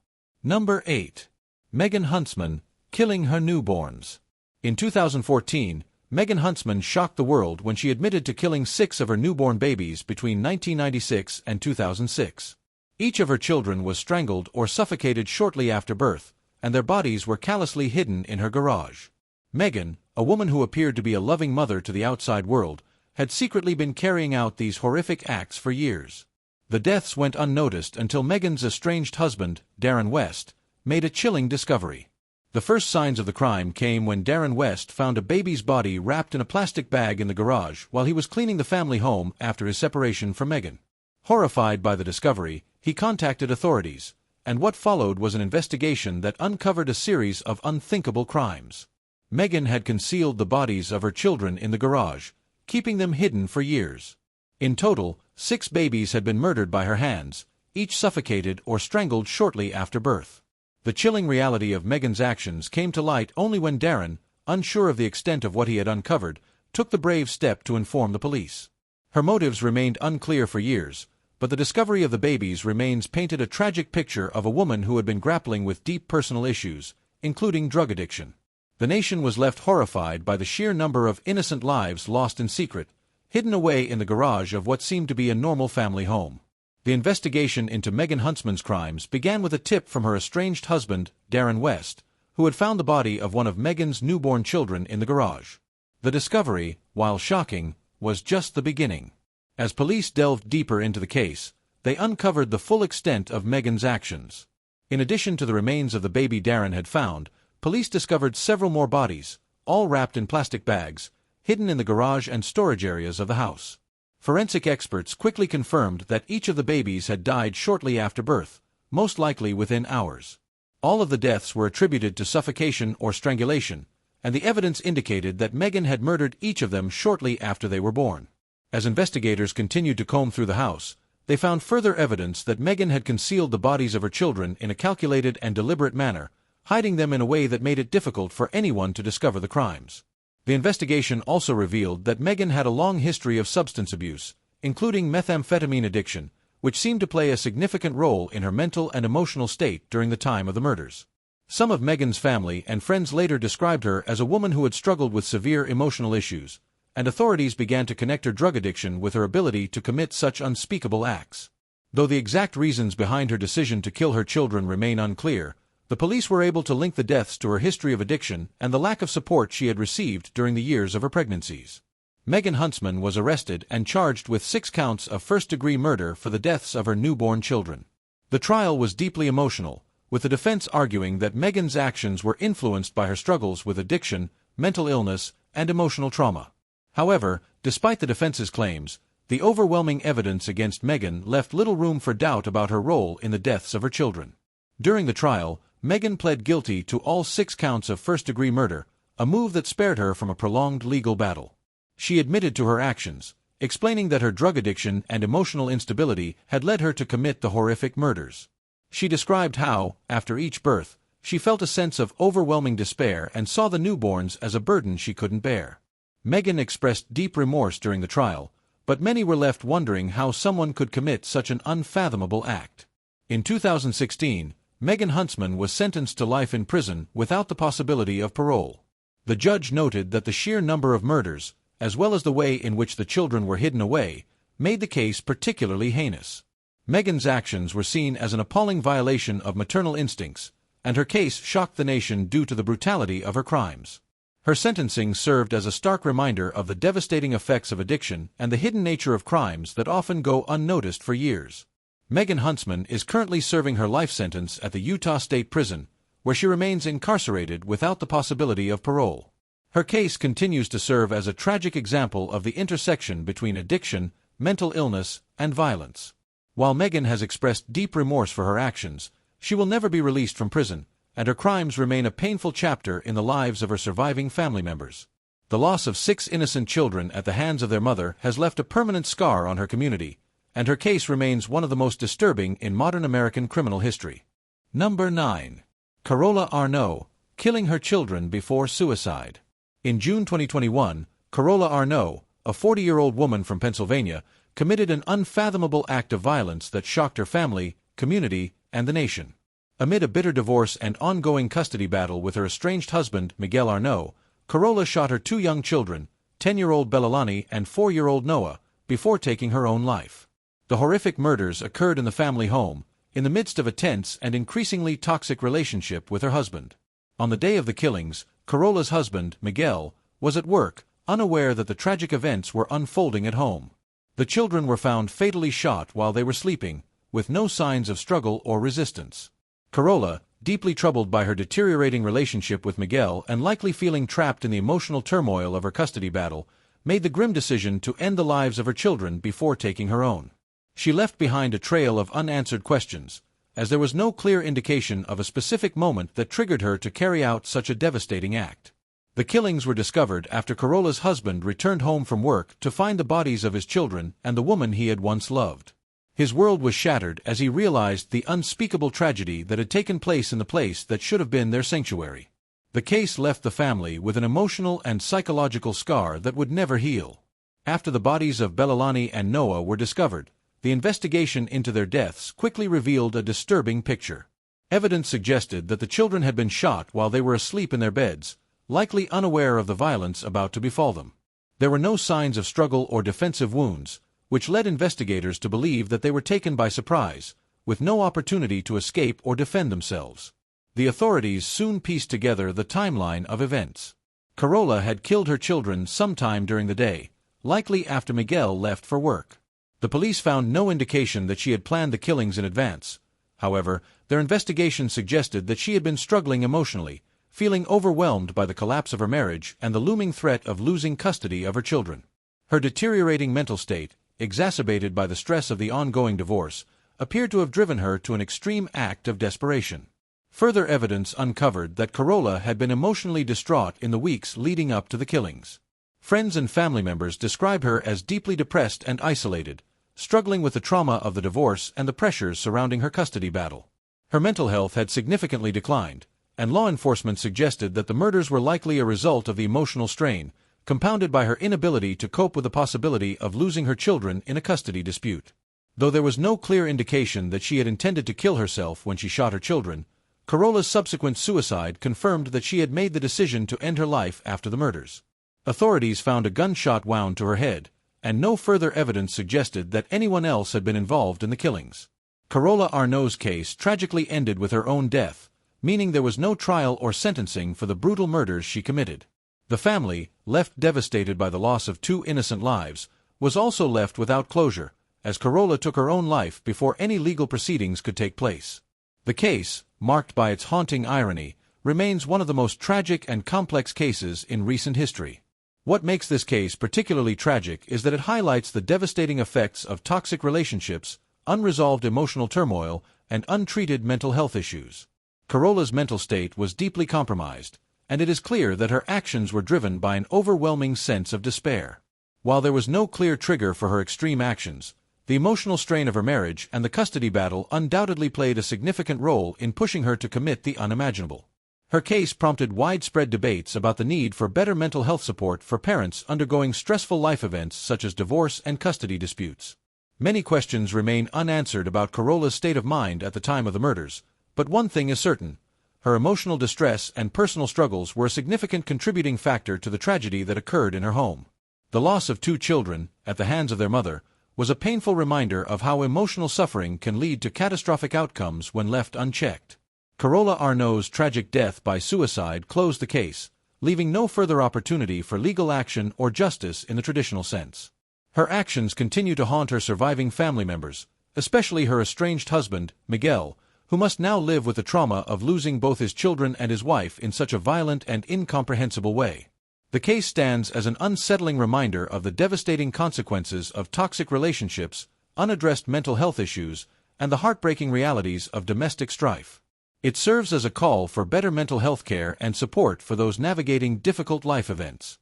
Number 8. Megan Huntsman, killing her newborns. In 2014, Megan Huntsman shocked the world when she admitted to killing 6 of her newborn babies between 1996 and 2006. Each of her children was strangled or suffocated shortly after birth, and their bodies were callously hidden in her garage. Megan, a woman who appeared to be a loving mother to the outside world, had secretly been carrying out these horrific acts for years. The deaths went unnoticed until Megan's estranged husband, Darren West, made a chilling discovery. The first signs of the crime came when Darren West found a baby's body wrapped in a plastic bag in the garage while he was cleaning the family home after his separation from Megan. Horrified by the discovery, he contacted authorities, and what followed was an investigation that uncovered a series of unthinkable crimes. Megan had concealed the bodies of her children in the garage, keeping them hidden for years. In total, 6 babies had been murdered by her hands, each suffocated or strangled shortly after birth. The chilling reality of Megan's actions came to light only when Darren, unsure of the extent of what he had uncovered, took the brave step to inform the police. Her motives remained unclear for years, but the discovery of the babies remains painted a tragic picture of a woman who had been grappling with deep personal issues, including drug addiction. The nation was left horrified by the sheer number of innocent lives lost in secret, hidden away in the garage of what seemed to be a normal family home. The investigation into Megan Huntsman's crimes began with a tip from her estranged husband, Darren West, who had found the body of one of Megan's newborn children in the garage. The discovery, while shocking, was just the beginning. As police delved deeper into the case, they uncovered the full extent of Megan's actions. In addition to the remains of the baby Darren had found, police discovered several more bodies, all wrapped in plastic bags, hidden in the garage and storage areas of the house. Forensic experts quickly confirmed that each of the babies had died shortly after birth, most likely within hours. All of the deaths were attributed to suffocation or strangulation, and the evidence indicated that Megan had murdered each of them shortly after they were born. As investigators continued to comb through the house, they found further evidence that Megan had concealed the bodies of her children in a calculated and deliberate manner, hiding them in a way that made it difficult for anyone to discover the crimes. The investigation also revealed that Megan had a long history of substance abuse, including methamphetamine addiction, which seemed to play a significant role in her mental and emotional state during the time of the murders. Some of Megan's family and friends later described her as a woman who had struggled with severe emotional issues, and authorities began to connect her drug addiction with her ability to commit such unspeakable acts. Though the exact reasons behind her decision to kill her children remain unclear, the police were able to link the deaths to her history of addiction and the lack of support she had received during the years of her pregnancies. Megan Huntsman was arrested and charged with 6 counts of first-degree murder for the deaths of her newborn children. The trial was deeply emotional, with the defense arguing that Megan's actions were influenced by her struggles with addiction, mental illness, and emotional trauma. However, despite the defense's claims, the overwhelming evidence against Megan left little room for doubt about her role in the deaths of her children. During the trial, Megan pled guilty to all 6 counts of first-degree murder, a move that spared her from a prolonged legal battle. She admitted to her actions, explaining that her drug addiction and emotional instability had led her to commit the horrific murders. She described how, after each birth, she felt a sense of overwhelming despair and saw the newborns as a burden she couldn't bear. Megan expressed deep remorse during the trial, but many were left wondering how someone could commit such an unfathomable act. In 2016, Megan Huntsman was sentenced to life in prison without the possibility of parole. The judge noted that the sheer number of murders, as well as the way in which the children were hidden away, made the case particularly heinous. Megan's actions were seen as an appalling violation of maternal instincts, and her case shocked the nation due to the brutality of her crimes. Her sentencing served as a stark reminder of the devastating effects of addiction and the hidden nature of crimes that often go unnoticed for years. Megan Huntsman is currently serving her life sentence at the Utah State Prison, where she remains incarcerated without the possibility of parole. Her case continues to serve as a tragic example of the intersection between addiction, mental illness, and violence. While Megan has expressed deep remorse for her actions, she will never be released from prison, and her crimes remain a painful chapter in the lives of her surviving family members. The loss of 6 innocent children at the hands of their mother has left a permanent scar on her community, and her case remains one of the most disturbing in modern American criminal history. Number 9. Carola Arnault, killing her children before suicide. In June 2021, Carola Arnault, a 40-year-old woman from Pennsylvania, committed an unfathomable act of violence that shocked her family, community, and the nation. Amid a bitter divorce and ongoing custody battle with her estranged husband, Miguel Arnault, Carola shot her 2 young children, 10-year-old Bellalani and 4-year-old Noah, before taking her own life. The horrific murders occurred in the family home, in the midst of a tense and increasingly toxic relationship with her husband. On the day of the killings, Carola's husband, Miguel, was at work, unaware that the tragic events were unfolding at home. The children were found fatally shot while they were sleeping, with no signs of struggle or resistance. Carola, deeply troubled by her deteriorating relationship with Miguel and likely feeling trapped in the emotional turmoil of her custody battle, made the grim decision to end the lives of her children before taking her own. She left behind a trail of unanswered questions, as there was no clear indication of a specific moment that triggered her to carry out such a devastating act. The killings were discovered after Carola's husband returned home from work to find the bodies of his children and the woman he had once loved. His world was shattered as he realized the unspeakable tragedy that had taken place in the place that should have been their sanctuary. The case left the family with an emotional and psychological scar that would never heal. After the bodies of Bellalani and Noah were discovered, the investigation into their deaths quickly revealed a disturbing picture. Evidence suggested that the children had been shot while they were asleep in their beds, likely unaware of the violence about to befall them. There were no signs of struggle or defensive wounds, which led investigators to believe that they were taken by surprise, with no opportunity to escape or defend themselves. The authorities soon pieced together the timeline of events. Carola had killed her children sometime during the day, likely after Miguel left for work. The police found no indication that she had planned the killings in advance. However, their investigation suggested that she had been struggling emotionally, feeling overwhelmed by the collapse of her marriage and the looming threat of losing custody of her children. Her deteriorating mental state, exacerbated by the stress of the ongoing divorce, appeared to have driven her to an extreme act of desperation. Further evidence uncovered that Carola had been emotionally distraught in the weeks leading up to the killings. Friends and family members describe her as deeply depressed and isolated, struggling with the trauma of the divorce and the pressures surrounding her custody battle. Her mental health had significantly declined, and law enforcement suggested that the murders were likely a result of the emotional strain, compounded by her inability to cope with the possibility of losing her children in a custody dispute. Though there was no clear indication that she had intended to kill herself when she shot her children, Carola's subsequent suicide confirmed that she had made the decision to end her life after the murders. Authorities found a gunshot wound to her head, and no further evidence suggested that anyone else had been involved in the killings. Carola Arnault's case tragically ended with her own death, meaning there was no trial or sentencing for the brutal murders she committed. The family, left devastated by the loss of 2 innocent lives, was also left without closure, as Carola took her own life before any legal proceedings could take place. The case, marked by its haunting irony, remains one of the most tragic and complex cases in recent history. What makes this case particularly tragic is that it highlights the devastating effects of toxic relationships, unresolved emotional turmoil, and untreated mental health issues. Carola's mental state was deeply compromised, and it is clear that her actions were driven by an overwhelming sense of despair. While there was no clear trigger for her extreme actions, the emotional strain of her marriage and the custody battle undoubtedly played a significant role in pushing her to commit the unimaginable. Her case prompted widespread debates about the need for better mental health support for parents undergoing stressful life events such as divorce and custody disputes. Many questions remain unanswered about Carola's state of mind at the time of the murders, but one thing is certain: her emotional distress and personal struggles were a significant contributing factor to the tragedy that occurred in her home. The loss of 2 children, at the hands of their mother, was a painful reminder of how emotional suffering can lead to catastrophic outcomes when left unchecked. Carola Arnault's tragic death by suicide closed the case, leaving no further opportunity for legal action or justice in the traditional sense. Her actions continue to haunt her surviving family members, especially her estranged husband, Miguel, who must now live with the trauma of losing both his children and his wife in such a violent and incomprehensible way. The case stands as an unsettling reminder of the devastating consequences of toxic relationships, unaddressed mental health issues, and the heartbreaking realities of domestic strife. It serves as a call for better mental health care and support for those navigating difficult life events.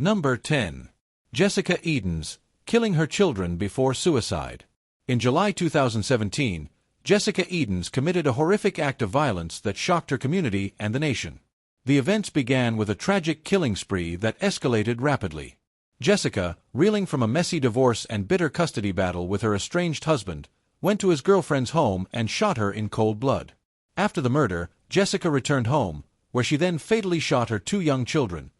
Number 10. Jessica Edens, killing her children before suicide. In July 2017, Jessica Edens committed a horrific act of violence that shocked her community and the nation. The events began with a tragic killing spree that escalated rapidly. Jessica, reeling from a messy divorce and bitter custody battle with her estranged husband, went to his girlfriend's home and shot her in cold blood. After the murder, Jessica returned home, where she then fatally shot her two young children,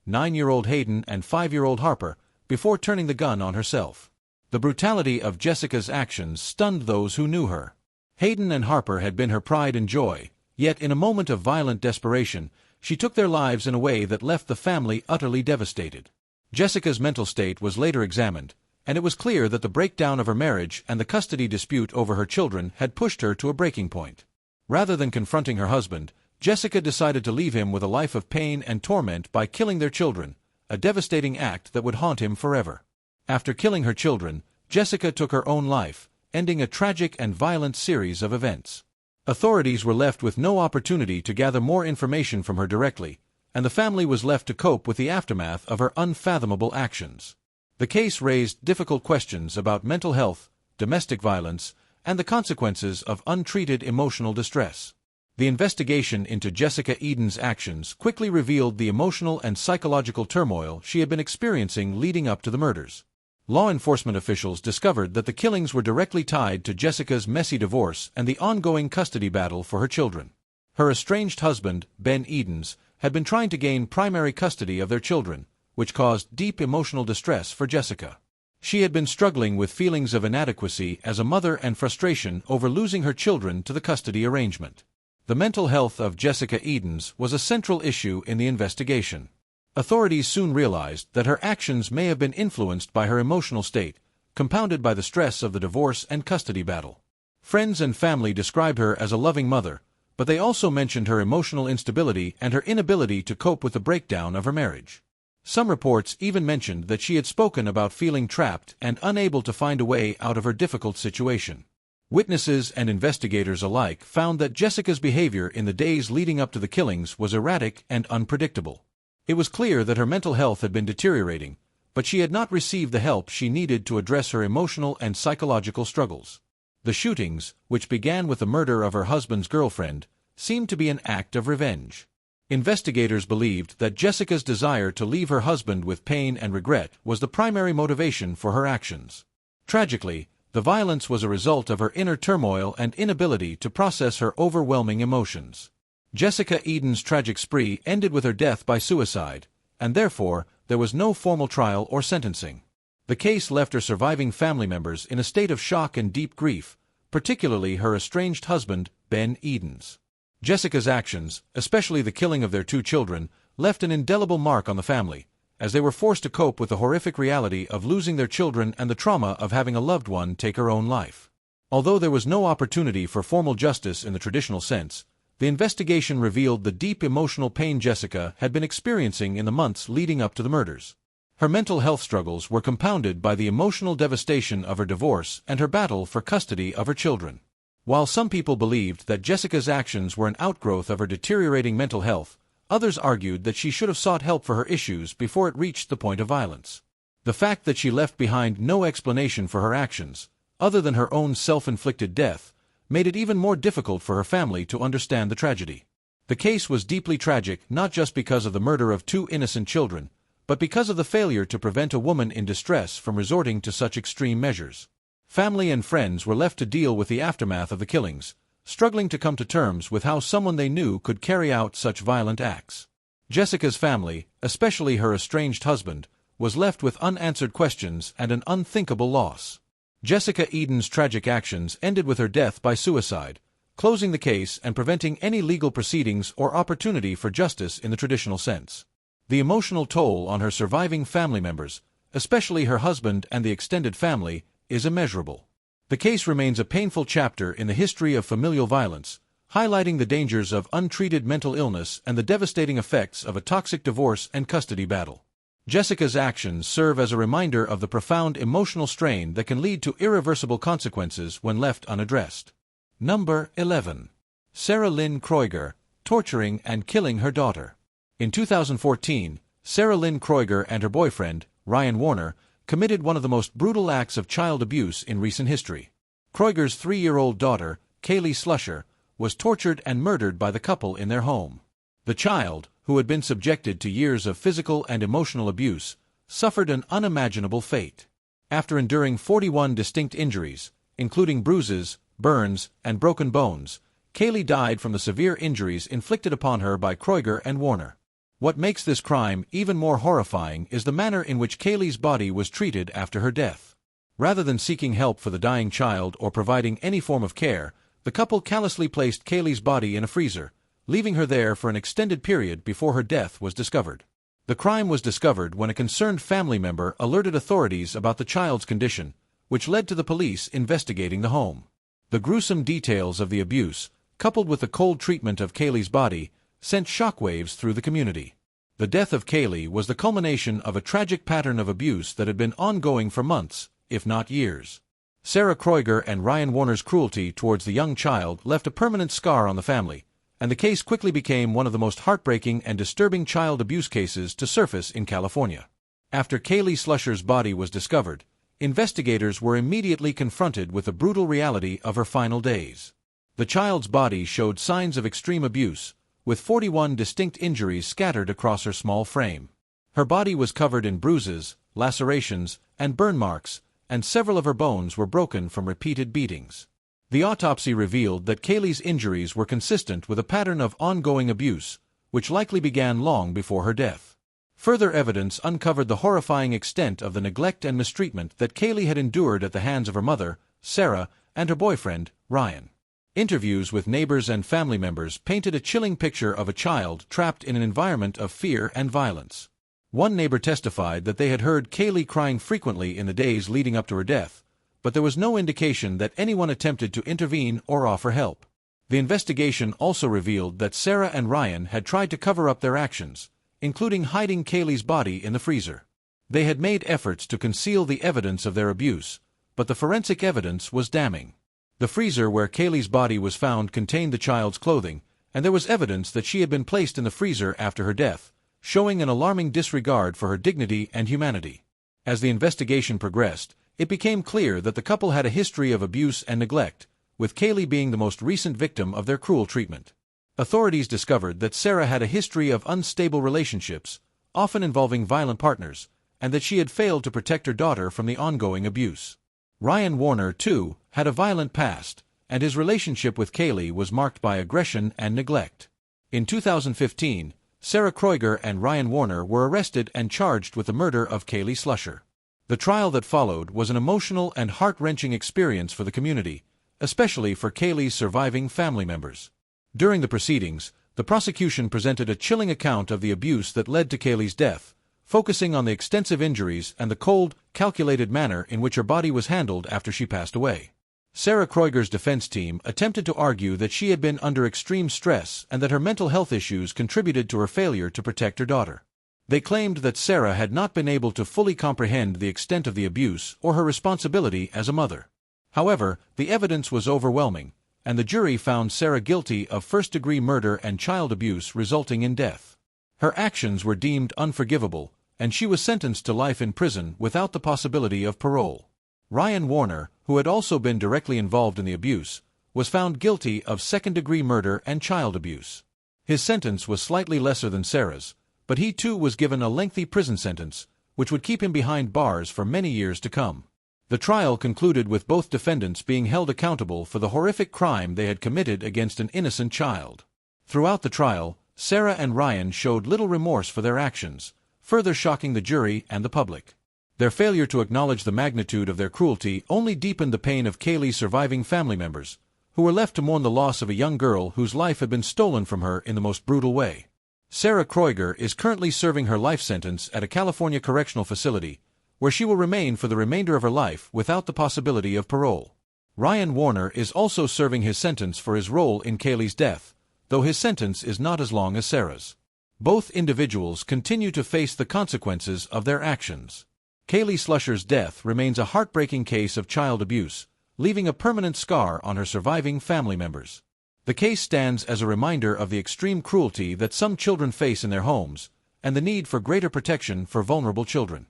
9-year-old Hayden and 5-year-old Harper, before turning the gun on herself. The brutality of Jessica's actions stunned those who knew her. Hayden and Harper had been her pride and joy, yet in a moment of violent desperation, she took their lives in a way that left the family utterly devastated. Jessica's mental state was later examined, and it was clear that the breakdown of her marriage and the custody dispute over her children had pushed her to a breaking point. Rather than confronting her husband, Jessica decided to leave him with a life of pain and torment by killing their children, a devastating act that would haunt him forever. After killing her children, Jessica took her own life, ending a tragic and violent series of events. Authorities were left with no opportunity to gather more information from her directly, and the family was left to cope with the aftermath of her unfathomable actions. The case raised difficult questions about mental health, domestic violence, and the consequences of untreated emotional distress. The investigation into Jessica Edens' actions quickly revealed the emotional and psychological turmoil she had been experiencing leading up to the murders. Law enforcement officials discovered that the killings were directly tied to Jessica's messy divorce and the ongoing custody battle for her children. Her estranged husband, Ben Edens, had been trying to gain primary custody of their children, which caused deep emotional distress for Jessica. She had been struggling with feelings of inadequacy as a mother and frustration over losing her children to the custody arrangement. The mental health of Jessica Edens was a central issue in the investigation. Authorities soon realized that her actions may have been influenced by her emotional state, compounded by the stress of the divorce and custody battle. Friends and family described her as a loving mother, but they also mentioned her emotional instability and her inability to cope with the breakdown of her marriage. Some reports even mentioned that she had spoken about feeling trapped and unable to find a way out of her difficult situation. Witnesses and investigators alike found that Jessica's behavior in the days leading up to the killings was erratic and unpredictable. It was clear that her mental health had been deteriorating, but she had not received the help she needed to address her emotional and psychological struggles. The shootings, which began with the murder of her husband's girlfriend, seemed to be an act of revenge. Investigators believed that Jessica's desire to leave her husband with pain and regret was the primary motivation for her actions. Tragically, the violence was a result of her inner turmoil and inability to process her overwhelming emotions. Jessica Edens' tragic spree ended with her death by suicide, and therefore, there was no formal trial or sentencing. The case left her surviving family members in a state of shock and deep grief, particularly her estranged husband, Ben Edens. Jessica's actions, especially the killing of their two children, left an indelible mark on the family, as they were forced to cope with the horrific reality of losing their children and the trauma of having a loved one take her own life. Although there was no opportunity for formal justice in the traditional sense, the investigation revealed the deep emotional pain Jessica had been experiencing in the months leading up to the murders. Her mental health struggles were compounded by the emotional devastation of her divorce and her battle for custody of her children. While some people believed that Jessica's actions were an outgrowth of her deteriorating mental health, others argued that she should have sought help for her issues before it reached the point of violence. The fact that she left behind no explanation for her actions, other than her own self-inflicted death, made it even more difficult for her family to understand the tragedy. The case was deeply tragic not just because of the murder of two innocent children, but because of the failure to prevent a woman in distress from resorting to such extreme measures. Family and friends were left to deal with the aftermath of the killings, struggling to come to terms with how someone they knew could carry out such violent acts. Jessica's family, especially her estranged husband, was left with unanswered questions and an unthinkable loss. Jessica Edens' tragic actions ended with her death by suicide, closing the case and preventing any legal proceedings or opportunity for justice in the traditional sense. The emotional toll on her surviving family members, especially her husband and the extended family, is immeasurable. The case remains a painful chapter in the history of familial violence, highlighting the dangers of untreated mental illness and the devastating effects of a toxic divorce and custody battle. Jessica's actions serve as a reminder of the profound emotional strain that can lead to irreversible consequences when left unaddressed. Number 11. Sarah Lynn Kroeger, torturing and killing her daughter. In 2014, Sarah Lynn Kroiger and her boyfriend, Ryan Warner, committed one of the most brutal acts of child abuse in recent history. Kroiger's 3-year-old daughter, Kaylee Slusher, was tortured and murdered by the couple in their home. The child, who had been subjected to years of physical and emotional abuse, suffered an unimaginable fate. After enduring 41 distinct injuries, including bruises, burns, and broken bones, Kaylee died from the severe injuries inflicted upon her by Kroiger and Warner. What makes this crime even more horrifying is the manner in which Kaylee's body was treated after her death. Rather than seeking help for the dying child or providing any form of care, the couple callously placed Kaylee's body in a freezer, leaving her there for an extended period before her death was discovered. The crime was discovered when a concerned family member alerted authorities about the child's condition, which led to the police investigating the home. The gruesome details of the abuse, coupled with the cold treatment of Kaylee's body, sent shockwaves through the community. The death of Kaylee was the culmination of a tragic pattern of abuse that had been ongoing for months, if not years. Sarah Kroiger and Ryan Warner's cruelty towards the young child left a permanent scar on the family, and the case quickly became one of the most heartbreaking and disturbing child abuse cases to surface in California. After Kaylee Slusher's body was discovered, investigators were immediately confronted with the brutal reality of her final days. The child's body showed signs of extreme abuse, with 41 distinct injuries scattered across her small frame. Her body was covered in bruises, lacerations, and burn marks, and several of her bones were broken from repeated beatings. The autopsy revealed that Kaylee's injuries were consistent with a pattern of ongoing abuse, which likely began long before her death. Further evidence uncovered the horrifying extent of the neglect and mistreatment that Kaylee had endured at the hands of her mother, Sarah, and her boyfriend, Ryan. Interviews with neighbors and family members painted a chilling picture of a child trapped in an environment of fear and violence. One neighbor testified that they had heard Kaylee crying frequently in the days leading up to her death, but there was no indication that anyone attempted to intervene or offer help. The investigation also revealed that Sarah and Ryan had tried to cover up their actions, including hiding Kaylee's body in the freezer. They had made efforts to conceal the evidence of their abuse, but the forensic evidence was damning. The freezer where Kaylee's body was found contained the child's clothing, and there was evidence that she had been placed in the freezer after her death, showing an alarming disregard for her dignity and humanity. As the investigation progressed, it became clear that the couple had a history of abuse and neglect, with Kaylee being the most recent victim of their cruel treatment. Authorities discovered that Sarah had a history of unstable relationships, often involving violent partners, and that she had failed to protect her daughter from the ongoing abuse. Ryan Warner, too, had a violent past, and his relationship with Kaylee was marked by aggression and neglect. In 2015, Sarah Kroiger and Ryan Warner were arrested and charged with the murder of Kaylee Slusher. The trial that followed was an emotional and heart-wrenching experience for the community, especially for Kaylee's surviving family members. During the proceedings, the prosecution presented a chilling account of the abuse that led to Kaylee's death, focusing on the extensive injuries and the cold, calculated manner in which her body was handled after she passed away. Sarah Kroiger's defense team attempted to argue that she had been under extreme stress and that her mental health issues contributed to her failure to protect her daughter. They claimed that Sarah had not been able to fully comprehend the extent of the abuse or her responsibility as a mother. However, the evidence was overwhelming, and the jury found Sarah guilty of first-degree murder and child abuse resulting in death. Her actions were deemed unforgivable, and she was sentenced to life in prison without the possibility of parole. Ryan Warner, who had also been directly involved in the abuse, was found guilty of second-degree murder and child abuse. His sentence was slightly lesser than Sarah's, but he too was given a lengthy prison sentence, which would keep him behind bars for many years to come. The trial concluded with both defendants being held accountable for the horrific crime they had committed against an innocent child. Throughout the trial, Sarah and Ryan showed little remorse for their actions, further shocking the jury and the public. Their failure to acknowledge the magnitude of their cruelty only deepened the pain of Kaylee's surviving family members, who were left to mourn the loss of a young girl whose life had been stolen from her in the most brutal way. Sarah Kroiger is currently serving her life sentence at a California correctional facility, where she will remain for the remainder of her life without the possibility of parole. Ryan Warner is also serving his sentence for his role in Kaylee's death, though his sentence is not as long as Sarah's. Both individuals continue to face the consequences of their actions. Kaylee Slusher's death remains a heartbreaking case of child abuse, leaving a permanent scar on her surviving family members. The case stands as a reminder of the extreme cruelty that some children face in their homes, and the need for greater protection for vulnerable children.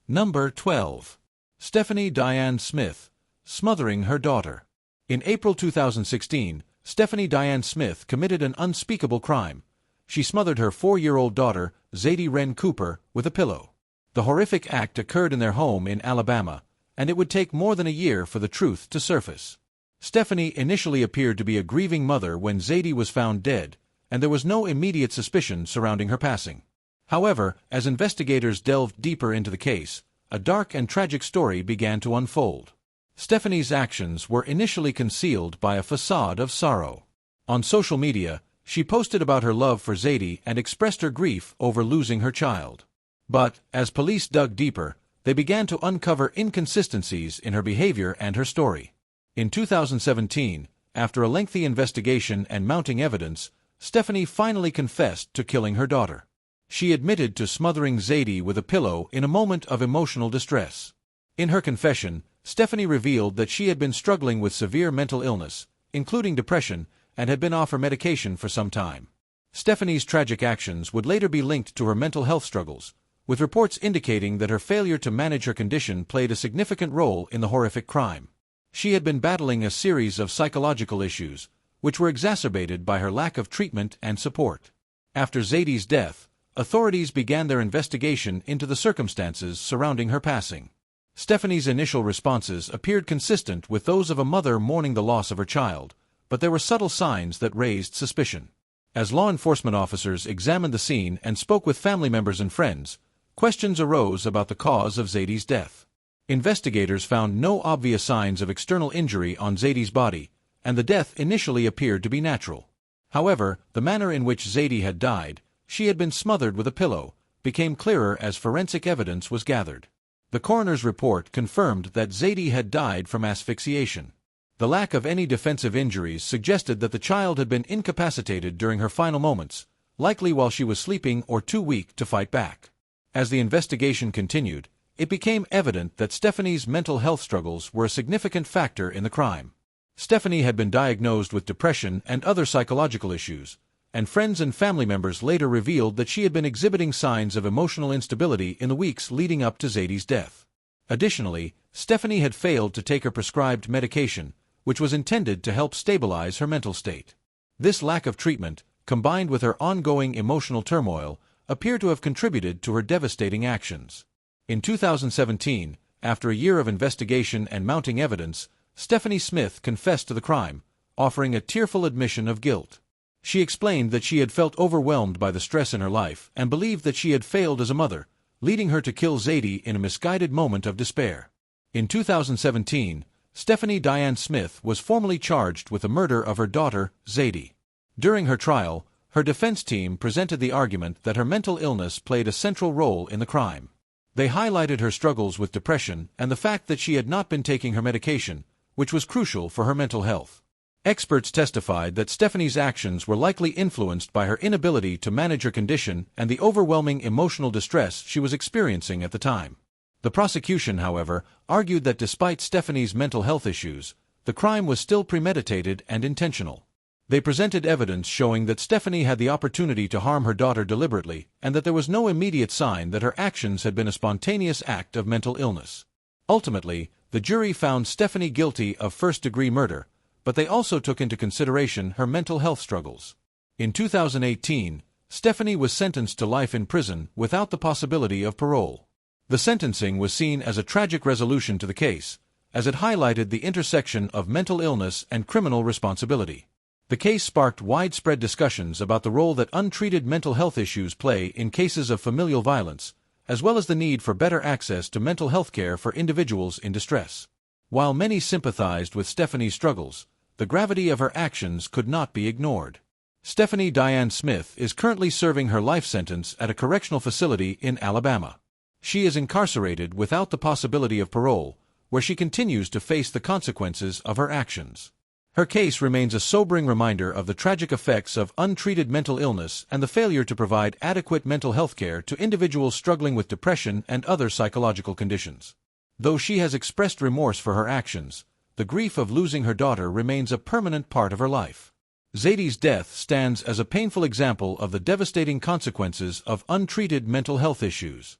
Number 12. Stephanie Diane Smith, smothering her daughter. In April 2016, Stephanie Diane Smith committed an unspeakable crime. She smothered her 4-year-old daughter, Zadie Wren Cooper, with a pillow. The horrific act occurred in their home in Alabama, and it would take more than a year for the truth to surface. Stephanie initially appeared to be a grieving mother when Zadie was found dead, and there was no immediate suspicion surrounding her passing. However, as investigators delved deeper into the case, a dark and tragic story began to unfold. Stephanie's actions were initially concealed by a facade of sorrow. On social media, she posted about her love for Zadie and expressed her grief over losing her child. But, as police dug deeper, they began to uncover inconsistencies in her behavior and her story. In 2017, after a lengthy investigation and mounting evidence, Stephanie finally confessed to killing her daughter. She admitted to smothering Zadie with a pillow in a moment of emotional distress. In her confession, Stephanie revealed that she had been struggling with severe mental illness, including depression, and had been off her medication for some time. Stephanie's tragic actions would later be linked to her mental health struggles, with reports indicating that her failure to manage her condition played a significant role in the horrific crime. She had been battling a series of psychological issues, which were exacerbated by her lack of treatment and support. After Zadie's death, authorities began their investigation into the circumstances surrounding her passing. Stephanie's initial responses appeared consistent with those of a mother mourning the loss of her child, but there were subtle signs that raised suspicion. As law enforcement officers examined the scene and spoke with family members and friends, questions arose about the cause of Zadie's death. Investigators found no obvious signs of external injury on Zadie's body, and the death initially appeared to be natural. However, the manner in which Zadie had died, she had been smothered with a pillow, became clearer as forensic evidence was gathered. The coroner's report confirmed that Zadie had died from asphyxiation. The lack of any defensive injuries suggested that the child had been incapacitated during her final moments, likely while she was sleeping or too weak to fight back. As the investigation continued, it became evident that Stephanie's mental health struggles were a significant factor in the crime. Stephanie had been diagnosed with depression and other psychological issues, and friends and family members later revealed that she had been exhibiting signs of emotional instability in the weeks leading up to Zadie's death. Additionally, Stephanie had failed to take her prescribed medication, which was intended to help stabilize her mental state. This lack of treatment, combined with her ongoing emotional turmoil, appear to have contributed to her devastating actions. In 2017, after a year of investigation and mounting evidence, Stephanie Smith confessed to the crime, offering a tearful admission of guilt. She explained that she had felt overwhelmed by the stress in her life and believed that she had failed as a mother, leading her to kill Zadie in a misguided moment of despair. In 2017, Stephanie Diane Smith was formally charged with the murder of her daughter, Zadie. During her trial, her defense team presented the argument that her mental illness played a central role in the crime. They highlighted her struggles with depression and the fact that she had not been taking her medication, which was crucial for her mental health. Experts testified that Stephanie's actions were likely influenced by her inability to manage her condition and the overwhelming emotional distress she was experiencing at the time. The prosecution, however, argued that despite Stephanie's mental health issues, the crime was still premeditated and intentional. They presented evidence showing that Stephanie had the opportunity to harm her daughter deliberately and that there was no immediate sign that her actions had been a spontaneous act of mental illness. Ultimately, the jury found Stephanie guilty of first-degree murder, but they also took into consideration her mental health struggles. In 2018, Stephanie was sentenced to life in prison without the possibility of parole. The sentencing was seen as a tragic resolution to the case, as it highlighted the intersection of mental illness and criminal responsibility. The case sparked widespread discussions about the role that untreated mental health issues play in cases of familial violence, as well as the need for better access to mental health care for individuals in distress. While many sympathized with Stephanie's struggles, the gravity of her actions could not be ignored. Stephanie Diane Smith is currently serving her life sentence at a correctional facility in Alabama. She is incarcerated without the possibility of parole, where she continues to face the consequences of her actions. Her case remains a sobering reminder of the tragic effects of untreated mental illness and the failure to provide adequate mental health care to individuals struggling with depression and other psychological conditions. Though she has expressed remorse for her actions, the grief of losing her daughter remains a permanent part of her life. Zadie's death stands as a painful example of the devastating consequences of untreated mental health issues.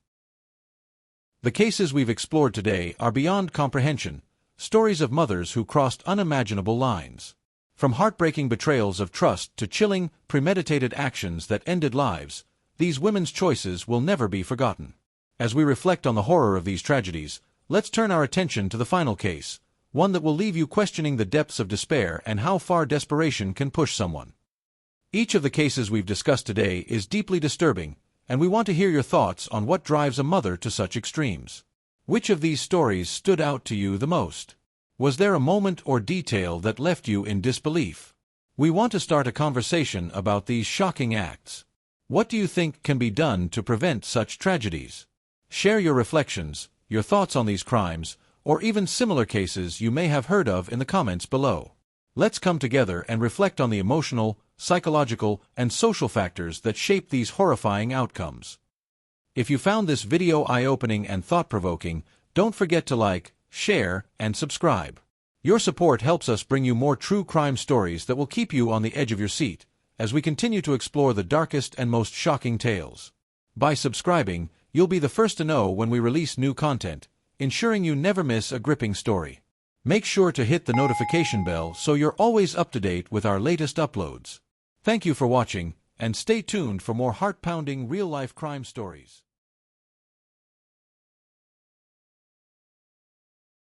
The cases we've explored today are beyond comprehension, stories of mothers who crossed unimaginable lines. From heartbreaking betrayals of trust to chilling, premeditated actions that ended lives, these women's choices will never be forgotten. As we reflect on the horror of these tragedies, let's turn our attention to the final case, one that will leave you questioning the depths of despair and how far desperation can push someone. Each of the cases we've discussed today is deeply disturbing, and we want to hear your thoughts on what drives a mother to such extremes. Which of these stories stood out to you the most? Was there a moment or detail that left you in disbelief? We want to start a conversation about these shocking acts. What do you think can be done to prevent such tragedies? Share your reflections, your thoughts on these crimes, or even similar cases you may have heard of in the comments below. Let's come together and reflect on the emotional, psychological, and social factors that shape these horrifying outcomes. If you found this video eye-opening and thought-provoking, don't forget to like, share, and subscribe. Your support helps us bring you more true crime stories that will keep you on the edge of your seat, as we continue to explore the darkest and most shocking tales. By subscribing, you'll be the first to know when we release new content, ensuring you never miss a gripping story. Make sure to hit the notification bell so you're always up to date with our latest uploads. Thank you for watching, and stay tuned for more heart-pounding real-life crime stories.